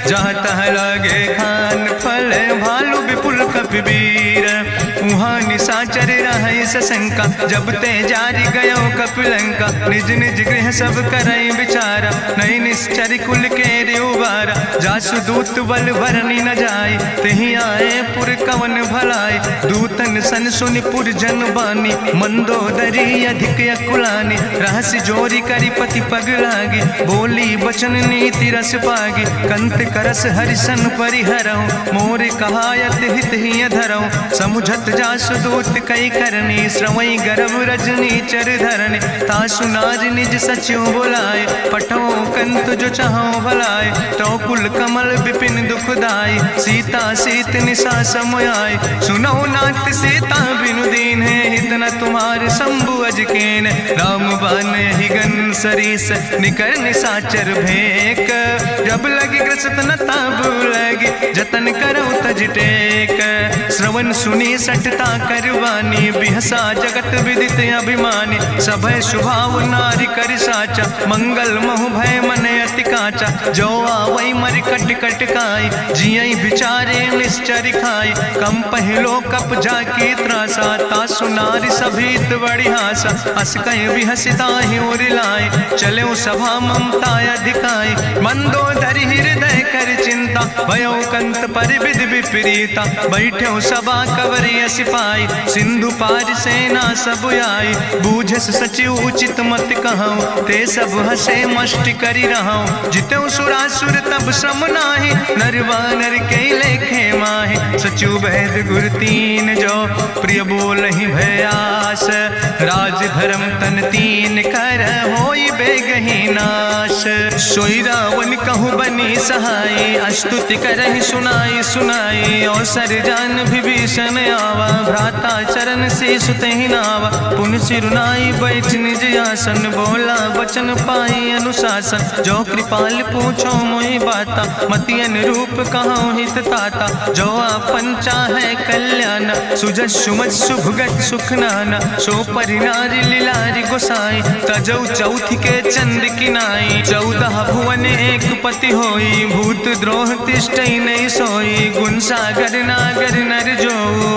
जहाँ तह लगे खान फल, भालु विपुल कपिवीर। उहाँ निशाचर रहै सशंका, जब ते जारी गयो कपिलंका। निज निज गृह सब करई विचारा, नहीं निश्चर कुल के उबारा। जासु दूत बल भरनी न जाय, तेहि आए पुर कवन भलाई। दूतन सन सुनि पुर जन बानी, मंदोदरी अधिक अकुलानी। रहस्य जोरी करि पति पग लागी, बोली बचन नीति रस पागी। कंत करस हरिसन परिहरऊँ, मोर कहायत हित ही धरऊँ। समुझत जासु दूत कई करनी, श्रवई गर्भ रजनी चर धरनी। तासु नाज निज सचिव बुलाए, पठो कंत जो चाहो भलाए। तो कुल कमल विपिन दुखदाई, सीता सीत निशा समयाय। सुनो नाथ सीता बिनु दीन है, हित न तुम्हार शंभु अजकेन। राम बान ही गन सरीस, निकर निशाचर भेक। जब लगी ग्रसत न तब लगी, जतन करो तज टेक। श्रवण सुनी सठता करवानी, बिहसा जगत विदित अभिमानी। सभय शुभाव नारी कर साचा, मंगल महु भय मन अति काचा। जो आवै मरि कट कट काई, जियई विचारे निश्चर खाई। कम पहलो कप जाकी त्रासा, तासु नारी सभीत बड़ी हासा। अस कहि बिहसिता ही उरिलाए, चले सभा ममता अधिकाई। मंदोदरी हृदय कर चिंता, भयो कंत पर विधि विपरीता। बैठो सभा कवरिय सिपाही, सिंधु पार सेना सब आई। बूझस सचिव उचित मत कहूँ, ते सब हसे मष्ट करि रहूँ। जितेउ सुरासुर तब श्रम नाही, नर वानर के लेखे माहि। सचिव वैद गुर तीन जो, प्रिय बोलहि भयास। राज धर्म तन तीन कर, होई बेगहि नाश। सोई रावण कहूँ बनी सहाय, अस्तुति करहि सुनाई सुनाई। अवसर जान विभीषण आवा, भ्राता चरण शीस तेहि नावा। पुन सिरुनाई बैठ निज आसन, बोला वचन पाई अनुशासन। जो कृपाल पूछो मोहि बाता, मति अनुरूप कहूँ हित ताता। जो आपन चाहे कल्याण, सुजस सुमत शुभगत सुख नाना। सो परिनारी लीलारी गोसाई, तजौ चौथ के चंद किनाई। 14 भुवन एक पति होई, भूत द्रोह तिष्ठई नहीं सोई। गुण सागर नागर नर जो,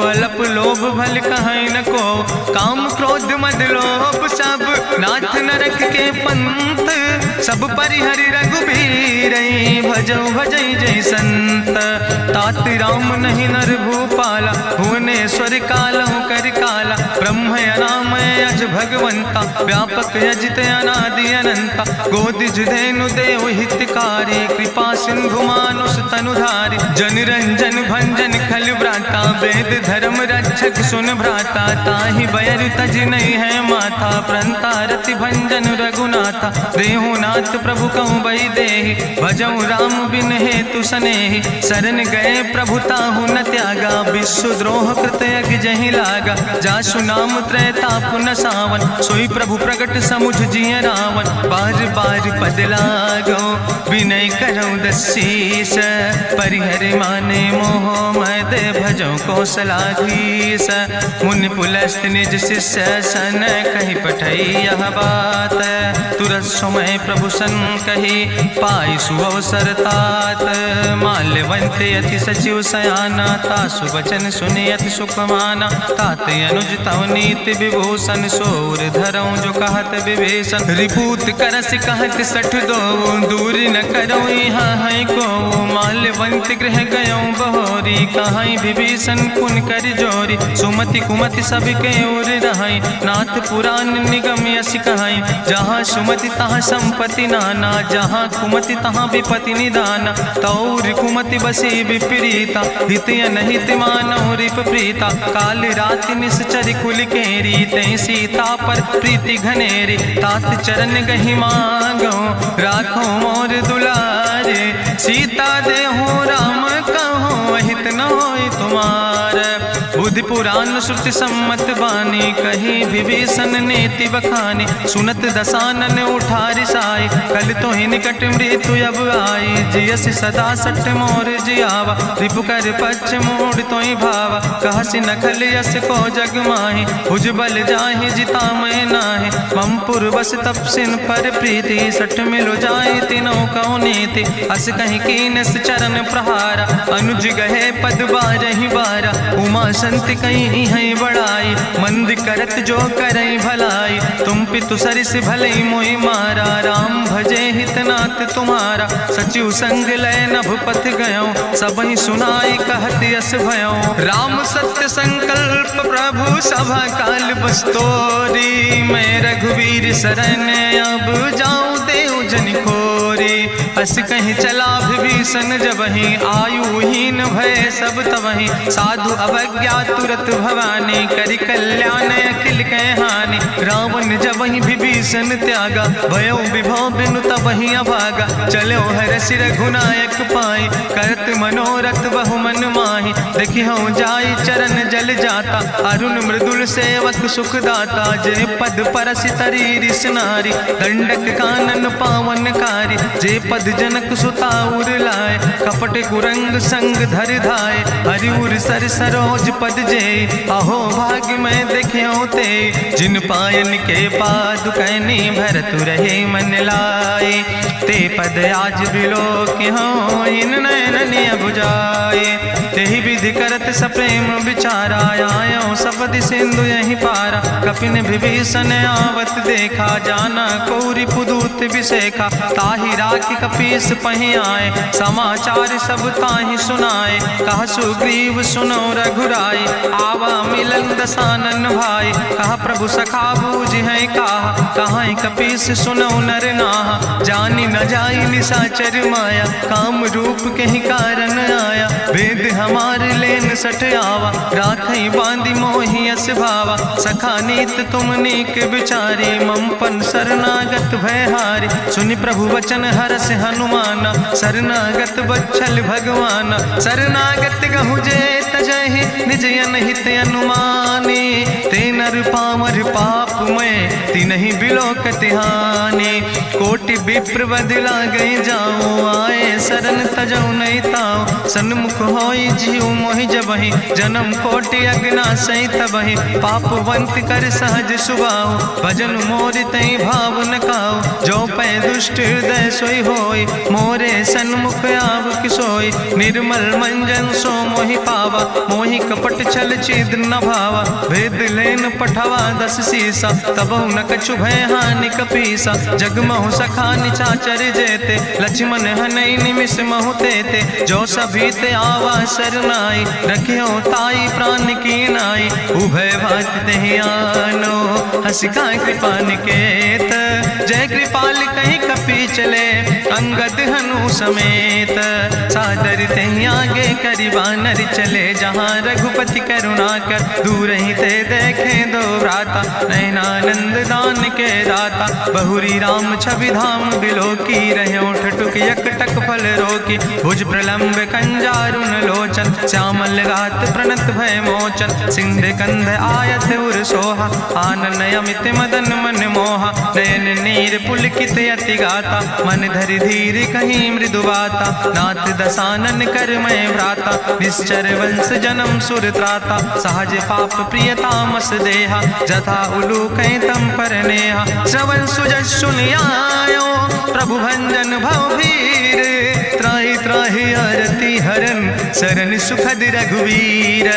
अलप लोभ भल कहीं न को। काम क्रोध मद लोभ सब, नाथ नरक के पंथ। सब परिहरि रघुबीर, भजौ भजै जय संत। तात राम नहीं नर भूपाला, भुवनेश्वर कालहु कर काला। ब्रह्म नाम अज भगवंता, व्यापक यजित अनादि अनंता। गोदिज धेनु देव हितकारी, कृपा सिंधु मानुष तनुधारी। जन रंजन भंजन खल व्राता, वेद धर्म रक्षक सुन भ्राता। ताहि बयर तज नहीं है माथा, प्रंता रति भंजन रघुनाथा। देहु नाथ प्रभु कहूँ बई देहि, भजऊ राम बिन हेतु सनेहि। शरण गए गए प्रभुताहु न त्यागा, विश्वद्रोह कृत यज्ञ जहि लागा। जासु नाम त्रैताप न सावन, सोई प्रभु प्रगट समुझ जिय रावण। बार बार पद लागो विनय करऊँ दसीस, परिहर माने मोह मद भजो कौशलाधीश। मुनि पुलस्त निज शिष्य सन, कही पठई यह बात। तुरत समय प्रभु सन कही, पाई सुअवसर तात। माल्यवंत अति सचिव सयाना, तासु वचन सुनि अति सुख माना। तात अनुज तव नीति विभूषण, सोर धरऊँ जो कहत विभीषण। रिपूत करस कहत सठ दो, दूर न करो यहाँ है को। माल्यवंत गृह गयों बहोरी, कहाई विभीषण पुन कर जोरी। सुमति कुमति सबके ओर रहाई, नाथ पुराण निगम यश कहाई। जहाँ सुमति तहाँ संपत्ति नाना, जहाँ कुमति तहाँ विपति निदाना। तौर कुमति बसी विपरीता, हित अनहित मानव रिप प्रीता। काल रात निश्चर कुल केरी, तै सीता पर प्रीति घनेरी। तात चरण गहि मांगो, राखो मोर दुलारे। सीता देहो राम कहो, अहित न होय तुम्हार। बुद्धि पुराण श्रुति सम्मत बानी, कही विभीषण नीति बखानी। सुनत दसानन उठारि साई, कल तो ही निकट मृत्यु अब आई। जियस सदा सट मोर जियावा, रिपु कर पक्ष मोड़ तो ही भावा। कहसि नखल यस को जग माहि, भुज बल जाहि जिता मैं नाहि। मम पुरवस तपसिन पर प्रीति, सठ मिलो जाय तिनों कौ नीति। अस कहीं कीनस चरण प्रहारा, अनुज गहे पद बारहि बारा। उमा संत कहीं है बड़ाई, मंद करत जो करई भलाई। तुम पितु सरिस भलई मोहि मारा, राम भजे हितनाथ तुम्हारा। सचिव संग लय नभ पथ गयों, सबहि सुनाई कहत यस भयों। राम सत्य संकल्प प्रभु सभा काल बस्तोरी। मैं रघुवीर शरण अब जाऊं देव जन खोरी। अस कहीं चला विभीषण जबहि, आयुहीन भय सब तबहि। साधु अवज्ञा तुरत भवानी, करि कल्याण अखिल कै हानि। रावण जबहि विभीषण त्यागा, भयो विभव बिनु तबहि अभागा। चलो हरषि रघुनायक पाई, करत मनोरथ बहु मन माहि। देखिहु जाई चरण जल जाता, अरुण मृदुल सेवक सुख दाता। जे पद परसि तरी रिस नारी, दंडक कानन पावन कारी। जे पद जनक सुता उर लाए, कपट कुरंग संग धर धाय। हरिउर सर सरोज पद जे, अहो भाग्य मैं देखियो ते। जिन पायन के पादुकैनी, भरत रहे मन लाए। ते पद आज बिलो के हो, इन नयन बुझाए। तेहि विधि करत सप्रेम विचारा, आयो सपदि सिंधु यही पारा। कपिन विभीषण आवत देखा, जाना कौरि पुदूत विसेखा। ताहि राखि कपीस पहि आए, समाचार सब ताहि सुनाए। कहा सुग्रीव सुनो रघुराई, आवा मिलन दसानन भाई। कहा प्रभु सखा बूझ है कहा, कहाँ कपीस सुनो नर नाहा। जानी न जाई निशाचर माया, काम रूप के ही कारण आया। वेद हमार लेन सठ आवा, राखई बांधी मोहि यस भावा। सखा नीत तुम नीक विचारी, मम पन शरणागत भयहारी। सुनि प्रभु वचन हरस हनुमाना, शरणागत बच्छल भगवाना। शरणागत गहु जे तजहि, निज अनहित अनुमानी। ते नर पामर पाप में, तिनहि बिलोकति हानि। कोटि विप्र बदला गई जाऊं, आए शरण तजौ नहीं ताऊं। सन्मुख होई जीव मोहि जबहि, जन्म कोटि अग्ना सही तबहि। पापवंत कर सहज सुभाऊ, भजन मोर तई भाव न काऊ। जो पै दुष्ट हृदय सोई होई, मोरे सन्मुख आव किसोई। निर्मल मंजन सो मोहि पावा, मोहि कपट छल छिद्र न भावा। वेद लेन पठवा दस सीसा, तबहु न कछु भय हानि कपीसा। जगमहु सखा निचाचर जेते, लक्ष्मण हनई निमिष महु तेते। जो सभी ते आवा सरनाई, रखियो ताई प्राण की नाई। उभय भात तेहि आनो, हसिका कृपा निकेत। जय कृपाल कहीं कपी चले, अंग अंगद हनु समेत। सादर तहीं आगे करी बानर चले, जहाँ रघुपति करुणा कर दूर ही ते देखे दो भ्राता। नयनानंद दान के दाता, बहुरी राम छवि धाम बिलोकी। रहे ओठ टुक यकटक फल रोकी, भुज प्रलंब कंजारुन लोचन। श्यामल गात प्रणत भय मोचन, सिंध कंध आयत उर सोहा। आनन अमित मदन मन मोहा, नयन नीर पुलकित अति गाता। मन धरि धीर कहीं मृदु बाता, नाथ दसानन कर मैं भ्राता। निश्चर वंश जन्म सुर त्राता, सहज पाप प्रिय तामस देहा। जथा उलूकै तम पर नेहा, श्रवण सुजस सुनियायो। प्रभु भंजन भव भीर, त्राहि त्राहि आरती हरन। शरण सुखद रघुवीर,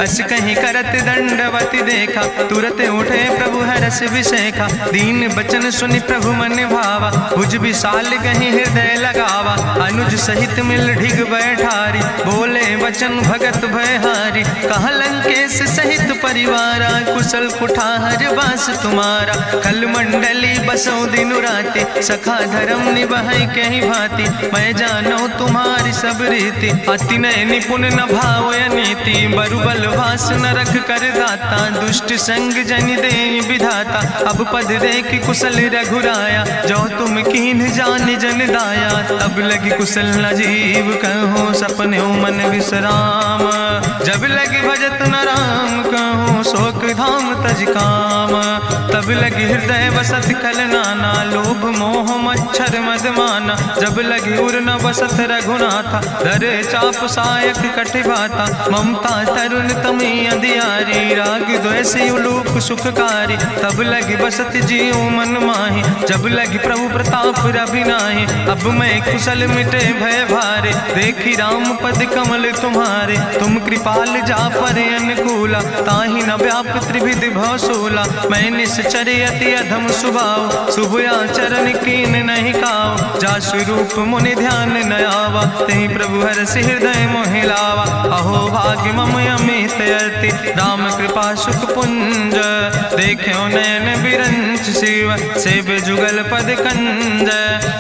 अस कहीं करत दंडवत देखा। तुरत उठे प्रभु हरस विषेखा, दीन बचन सुनि प्रभु मन भावा। भुज विशाल कहीं हृदय लगावा, अनुज सहित मिल ढिग बैठारी। बोले वचन भगत भयहारी, कहा लंकेश सहित परिवारा। कुशल कुठार बास तुम्हारा, कल मंडली बसो दिनु राति। सखा धर्म निभाई कहीं भांति, मैं जानो तुम्हारी सब रीति। अति नय निपुण न भाव नीति, बरुबल भास न रख कर दाता। दुष्ट संग जन दे विधाता, अब पद देख कुशल रघुराया। जो तुम कीन जान जन दाया, तब लगी कुशल न जीव कहो। सपने मन विश्राम, जब लगी भजत न राम कहो। शोक धाम तज काम, तब लगी हृदय बसत कल नाना। लोभ मोह मच्छर मद माना, जब लगी उर न बसत रघुनाथा। धरे चाप सायक कटिभाता, ममता तरुण तमी अंधियारी। राग द्वेष उलूक सुखकारी, तब लगी बसत जीव मन माही। जब लगी प्रभु प्रताप रवि नाही, अब मैं कुशल मिटे भय भारे। देखी राम पद कमल तुम्हारे, तुम कृपाल जा पर अनुकूला। ताहि न व्याप त्रिविध भवसूला, मैं निश्चर अति अधम सुभाव। शुभ आचरण कीन नहीं काव, जा स्वरूप मुनि ध्यान न आवा। तेहि प्रभु हरषि हृदय मोहि लावा। अहो भाग्य मम अमित अति, राम कृपा सुख पुंज। देखो नयन बिरंच शिव, सेव जुगल पद कंज।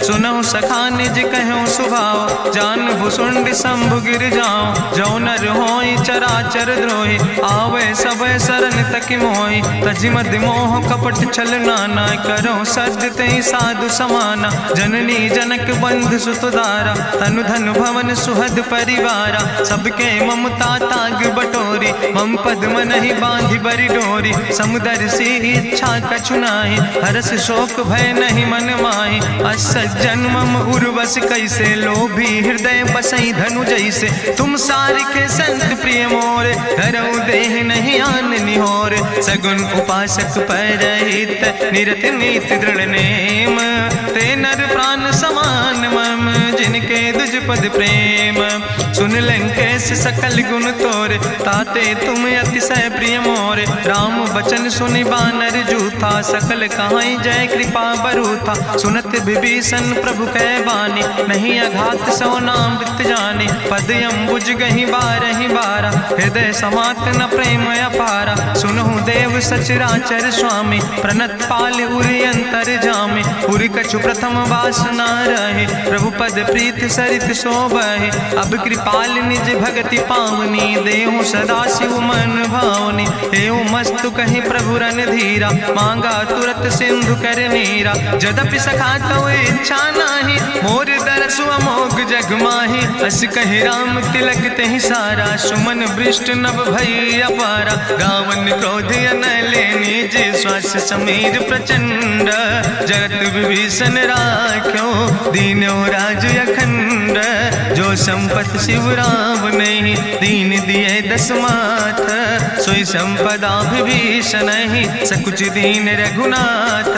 सुनहु सखा निज कहूँ सुभाव, जान भुसुंड शंभु गिर जाऊं। जो नर होई चराचर द्रोही, आवे सब शरण तक मोहि। तजि मद मोह कपट छल नाना, करो सद्य तेहि साधु समाना। जननी जनक बंधु सुतदारा, तनु धन भवन सुहद परिवारा। सबके ममता ताग बटोरी, मम पद मनहि बांधि बरि डोरी। समुदर सी इच्छा कछु नाही, हरस शोक भय नहीं मन माही। असज्जन मम उर्वश कैसे, लोभी हृदय बसई धनु जैसे। तुम सारिके संत प्रिय मोरे, धरऊ देह नहीं आन निहोर। सगुन उपासक परहित, निरत नीत दृढ़ नेम। ते नर प्राण समान मम, जिनके दुज पद प्रेम। सुन लंकेश सकल गुण तोरे, ताते तुम अतिशय प्रिय मोरे। राम बचन सुनि बानर जूथा, सकल कहाई जय कृपा बरूथा। सुनत विभीषण प्रभु कै बानी, नहीं अघात सो नाम वृत जानी। पद अम्बुज गहि बारहि बारा, हृदय समात न प्रेम अपारा। सुनहु देव सचराचर स्वामी, प्रणत पाल उरि अंतर जामी। उरि कछु प्रथम वासना रहे, प्रभु पद प्रीत सरित शोभहि। अब कृपाल निज भगति पावनी, देहु सदा शिव मन भावनी। एवं मस्तु कहि प्रभु रन धीरा, मांगा तुरत सिंधु कर नीरा। जदपि सखा तो इच्छा नाही, मोर दरसु अमोघ जग माही। अस कहि राम तिलक तेहि सारा, सुमन वृष्ट नभ भई अपारा। गावन क्रोध अनले निज, श्वास समीर प्रचंड। जगत विभीषण राख्यो, दीनो राज अखंड। जो संपत शिव राम नहीं, दीन दिए दस माथ। सोई संपदा विभीषण ही, सकुच दीन रघुनाथ।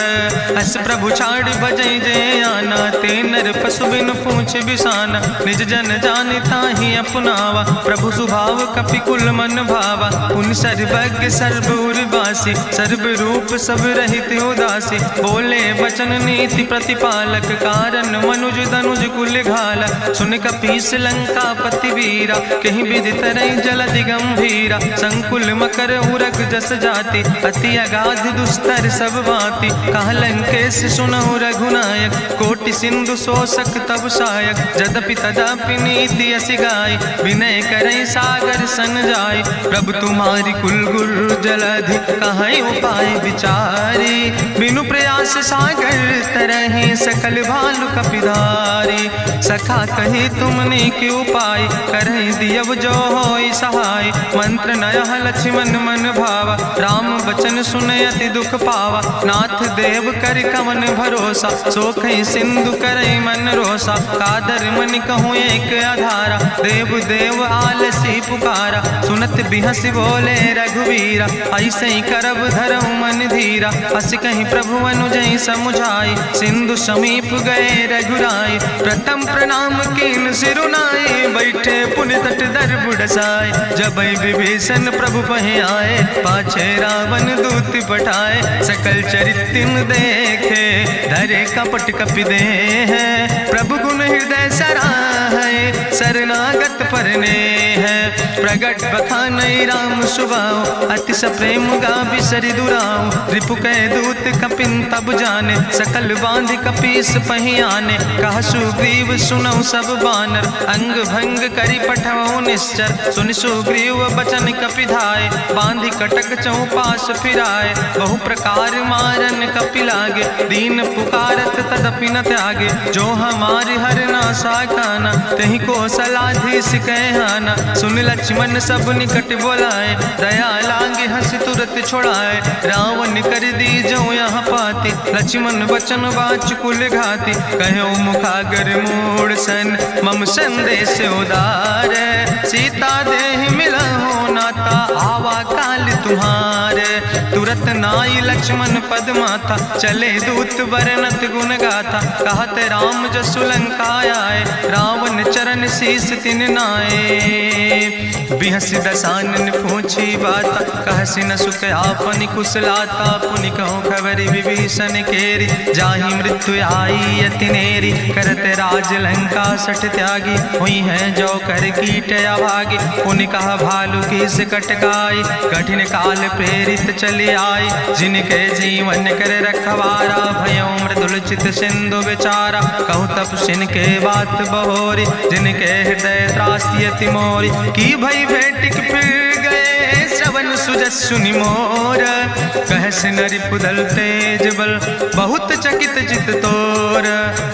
अस प्रभु छाड़ भजई जे आना, ते नर पशु बिन पूछ बिसाना। निज जन जानिता ही अपनावा, प्रभु स्वभाव कपि कुल मन भावा। पुन सर्वज्ञ सर्व उर्वासी, सर्व रूप सब रहित उदासी। बोले वचन नीति प्रतिपालक, कारण मनुज धनुज कुल घाला। सुन कपीस लंका पति वीरा, कहीं विधि तरई जलधि गंभीरा। संकुल मकर उरग जस जाति, अति अगाध दुस्तर सब भांति। कहा लंकेश सुनहु रघुनायक, कोटि सिंधु सो पोषक तब सायक, जदपि तदपि नीति असि गाय, विनय करई सागर सन जाय। प्रभु तुम्हारी कुल गुरु जलधि, कहीं उपाय विचारी, बिनु प्रयास सागर तरहि सकल भालु कपिधारी। सखा कही तुमने के उपाय, करहि दियव जो होई सहाय। मंत्र नयह लक्ष्मण मन भावा, राम बचन सुनय अति दुख पावा। नाथ देव कर कवन भरोसा, सोखई सिंधु करई मन रोसा। कादर मन कहूँ एक आधारा, देव देव आलसी पुकारा। सुनत बिहस बोले रघुवीरा, ऐसे ही करब धरम मन धीरा। हस कहीं प्रभु अनुजय समुझाई, सिंधु समीप गए रघुराई। प्रथम प्रणाम कीन सिरुनाए, बैठे पुनि तट दर बुढ़साए। जब विभीषण प्रभु पहे आए, पाछे रावण दूत पठाए। सकल चरित्र देखे, धरे कपट कपि दे है। प्रभु गुण हृदय सराहै, शरणागत परने है। प्रगट बखानई राम सुभाऊ, अति सप्रेम गा बिसरि दुराऊ। रिपु कै दूत कपिन तब जाने, सकल बांधि कपीस पहियाने। कह सुग्रीव सुनऊ सब बानर, अंग भंग करि पठवऊ निश्चर। सुनि सुग्रीव बचन कपिधाय, बांधि कटक चौपास फिराए। बहु प्रकार मारन कपि लागे, दीन पुकारत तदपि न त्यागे। जो हमारि हर नासा खाना, तहि को सलाधीस कहना। सुन लक्ष्मण सब निकट बोलाए, दया लागे हंस तुरत छोड़ाए। रावण कर दी जो यहाँ पाती, लक्ष्मण बचन बाच कुल घाती। कहो मुखागर मूड़ सन, मम संदेश उदार। सीता देहि मिलहु नाता, आवा काल तुम्हारे। तुरत नाई लक्ष्मण पद माथा, चले दूत बरनत गुण गाथा। कहत राम जसु लंका आए, रावण चरण शीस तिन नाए। बिहस दसानन पूछी बाता, कहसि न सुख आपन कुशलाता। पुनि कहूँ खबर विभीषण केरी, जाहि मृत्यु आई अति नेरी। करत राज लंका सठ त्यागी, हुई है जो कर कीट अभागी। पुनि कहा भालू की से कटकाई, कठिन काल प्रेरित चले आई। जिनके जीवन कर रखवारा, भयो मृदुल चित सिंधु विचारा। कहु तप सिन के बात बहोरी, जिनके हृदय त्रासी अति मोरी। की भई भेटिक फिर गए, श्रवण सुजस सुनि मोर। कहस नरि पुदल तेज बल, बहुत चकित चित तोर।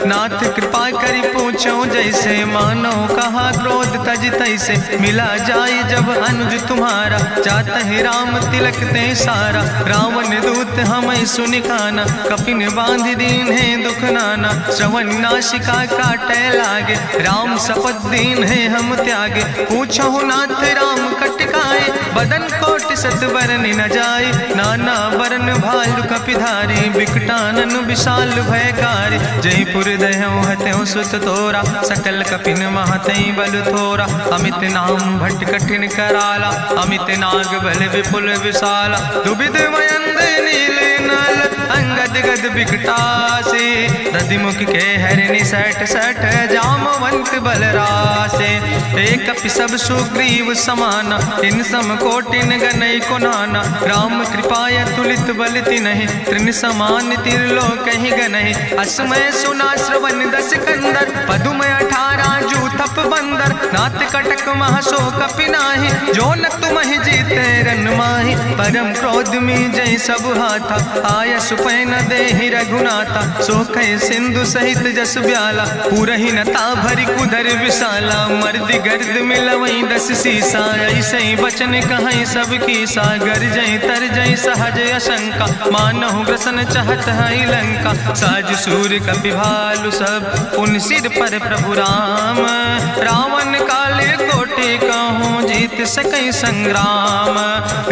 नाथ कृपा करि पूछो जैसे, मानो कहा क्रोध तज तैसे। मिला जाय जब अनुज तुम्हारा, जातहि राम तिलक ते सारा। रावण दूत हमें सुनि काना, कपिन बांध दीन है दुख नाना। श्रवण नासिका काटे लागे, राम शपथ दीन है हम त्यागे। पूछो नाथ राम कटकाए, बदन कोट सत बरन न जाए। नाना बरन भालु कपिधारी, बिकटानन विशाल भयकारी। जयपुर दह्यों हत्यों सुत तोरा, सकल कपिन महतई बल थोरा। अमित नाम भट कठिन कराला, अमित नाग बल विपुल विशाला। दुबिध मयंद नील नल, अंगद गद बिकटासे। दधिमुख के हरिणि सठ सठ, जामवंत बलरासे। एक कपि सब सुग्रीव समाना, इन सम कोटिन गनई को नाना। राम कृपाय तुलित बल तिनहि, त्रिन समान तिरलोक ही गनहि। असमय सुना श्रवण दस कंदर, पदुम 18 जू थप बंदर। नाथ कटक महसो कपि नाही, जो न तुमहि जीते रन माही। परम क्रोध में जय सब हाथा, आय सुपै न देहि रघुनाथा। सोखै सिंधु सहित जस ब्याला, पूरहि नता भरि कुधर विशाला। मर्द गर्द मिलवई 10 सीसा, ऐसे बचन कहीं सब की सागर। जय तर जय सहज अशंका, मानहु ग्रसन चाहत है लंका। साज सूर कपि भालु सब, पुन सिर पर प्रभु राम। रावण काले कोटि कहूँ, जीत सकई संग्राम।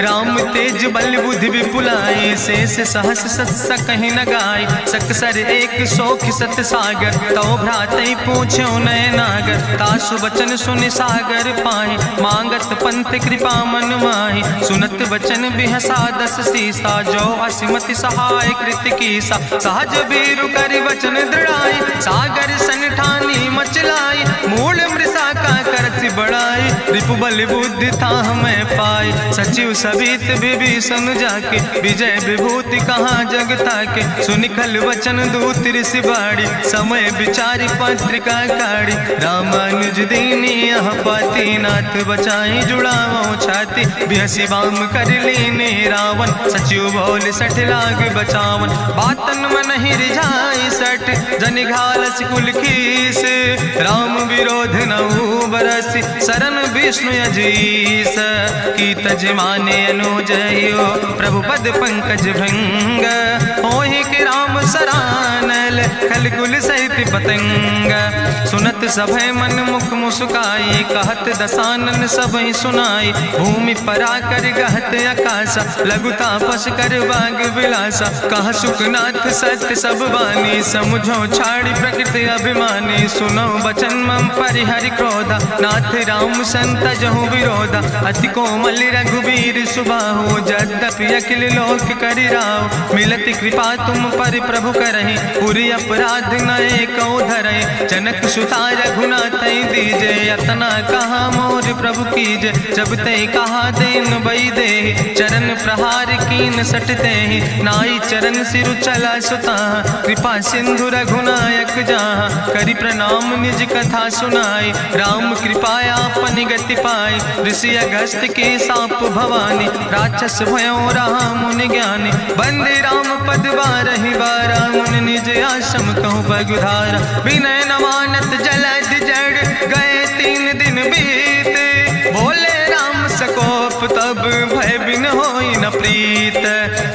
राम तेज बल बुद्धि विपुलाई, शेष सहस सत सकहि न गाय। सकसर एक सोख सत सागर, तो भ्रातई पूछो नय नागर। तासु बचन सुनि सागर पाहि, मांगत पंथ कृपा मन माहि। सुनत बचन बिहसा 10 सीसा, जो असिमति सहाय कृत कीसा। सहज बीरु करि वचन दृढ़ाई, सागर सन ठानी मचलाई। मूल मृषा का करसि बड़ाई, रिपु बल बुद्धि था हमें पाई, सचिव सबित विभीषण जाके, विजय विभूति कहाँ जग ताके, सुनिखल वचन दूत ऋषि बाड़ी, समय विचारी पत्रिका काढ़ी, रामानुज दीनी यह पाती, नाथ बचाई जुड़ावो छाती, बिहसी बाम कर लीने रावण, सचिव बोल 60 लाग बचावन, बातन मन ही रिझाई 60 जन घालस कुल खीस, राम विरोध नऊ बरस शरण विष्णु अजीस, की तज माने अनुजयो प्रभु पद पंकज भंग, होहि के राम सरानल खलकुल सहित पतंग, सुनत सभय मन मुख मुस्काई, कहत दसानन सबहि सुनाई, भूमि परा कर गहत आकाशा, लघु तापस कर बाग विलासा, कह सुखनाथ सत्य सब बानी, समुझो छाड़ी प्रकृति अभिमानी, सुनो बचन मम परिहरि क्रोधा, नाथ राम संत जहु विरोधा, अति कोमल रघुबीर सुबाहु, यद्यपि अखिल लोक करि राव, मिलत कृपा तुम पर प्रभु करहि, पुरि अपराध नए कौ धरहि, जनक सुता रघुनाथ दीजे, यतना कहा मोर प्रभु कीजे, जब ते कहा देन बई दे, चरण प्रहार कीन सटते ही, नाई चरण सिरु चला सुता, कृपा सिंधु रघुनायक जहाँ, करि प्रणाम निज कथा सुनाई, राम कृपाया अपनी गति पाई, ऋषि अगस्त के साप भवानी, राक्षस भयो रहा मुनि ज्ञानी, बंदे राम पद बारहि बारा, मुनि निज आश्रम कहु बगुधारा, विनय नवानत जलद जड़ गए 3 दिन बीते, बोले राम सकोप तब भय बिन होई न प्रीत,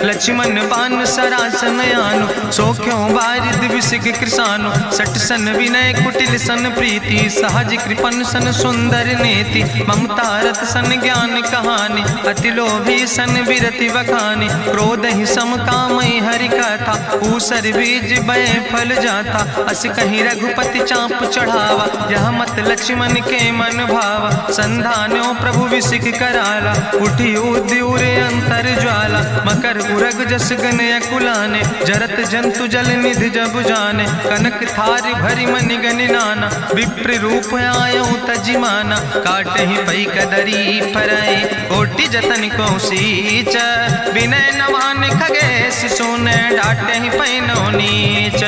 लक्ष्मण बान सरासन आनो, सो क्यों बारिद विसिग कृसानो, 60 सन विनय कुटिल सन प्रीति, सहज कृपन सन सुंदर नीति, ममता रत सन ज्ञान कहानी, अति लोभी सन विरति वखानी, क्रोध ही सम कामई हरि कथा, ऊसर बीज बय फल जाता, अस कहीं रघुपति चाप चढ़ावा, यह मत लक्ष्मण के मन भावा, संधान्यो प्रभु विसिक कराला, उठी उद्यूरे अंतर ज्वाला, मकर उरग जस गन अकुलाने, जरत जंतु जल निधि जब जाने, कनक थारी भरी मनि गनि नाना, विप्र रूप आयो तजिमाना, काटे ही पई कदरी परई, कोटि जतन को सींच, विनय नवान खगेश सोने, डाटे ही पैनो नीच,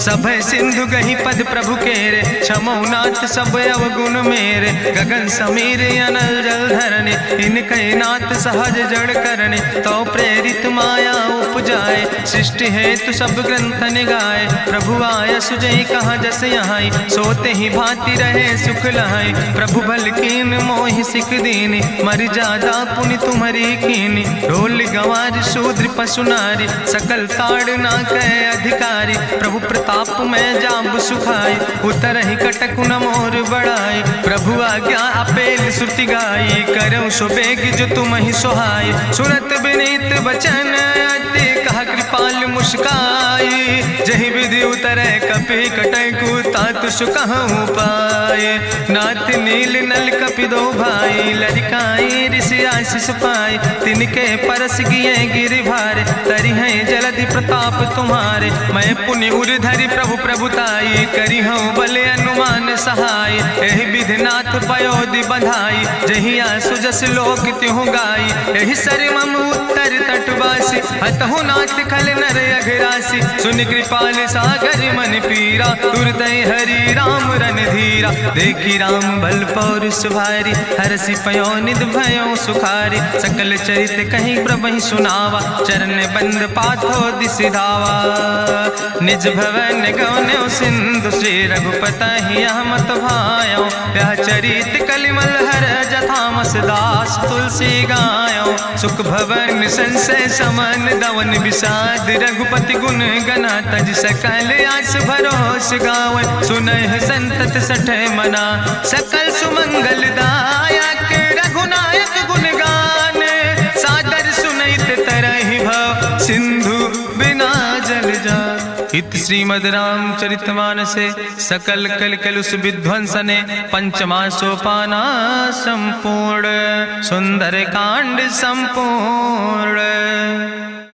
सभय सिंधु गही पद प्रभु केरे, क्षमो नाथ सब अवगुण मेरे, गगन समीर अनल जल धरने, इनके नाथ सहज जड़ करने, तो प्रेरित माया उपजाए, सृष्टि हेतु सब ग्रंथ निगाए, प्रभु आय सुजई कहाँ जस यहाँ, सोते ही भांति रहे सुख लहाई, प्रभु भल कीन मोहि सिख दीनी, मर जादा पुनि तुम्हारी कीनी, ढोल गंवार शूद्र पशु नारी, सकल ताड़ ना कहे अधिकारी, प्रभु प्रताप में जाब सुखाई, उतर ही कटक न मोर बढ़ाई, प्रभु आज्ञा अपेल श्रुति गाई, करऊँ सो बेग जो तुम ही सोहाई, सुरत विनीत बचन अति कहा कृपाल मुस्काई, जही विधि उतरे कपि कटकु तातु सुकहु पाए, नाथ नील नल कपि दो भाई, लड़काई ऋषि आशीष पाए, तिनके परस गिए गिरि भारे, तरि है जलधि प्रताप तुम्हारे, मैं पुण्य उर धरि प्रभु प्रभुताई, करी हूँ बले अनुमान सहाय, एहि विधि नाथ पयोधि बधाई, जहिया सुजस लोक त्यों गाई, एहि सर मम उत्तर तटवासी, हतहु नाथ खल नर अघरासी, सुन कृपाल सागर मन पीरा, तुरत हरि राम रन धीरा, देखी राम बल पौरुष भारी, हरसि पयो निध भयो सुखारी, सकल चरित कहीं प्रभहि सुनावा, चरण बंद पाथो दिसि धावा, निज भवन गौन्यो सिंधु, श्री रघुपति मत भायो, यह चरित कलिमल हर जथामस दास तुलसी गायो, सुख भवन संशय समन दवन विषाद, रघुपति गुण गना तज सकल आस भरोस गावे, सुनह संतत सठ मना, सकल सुमंगल दायक रघुनायक गुण गान, सादर सुनैत तरहि भव सिंधु बिना जल जा, इत श्रीमद् रामचरितमानसे सकल कल कलुष विध्वंसने, पंचमा सोपाना संपूर्ण, सुंदर कांड संपूर्ण।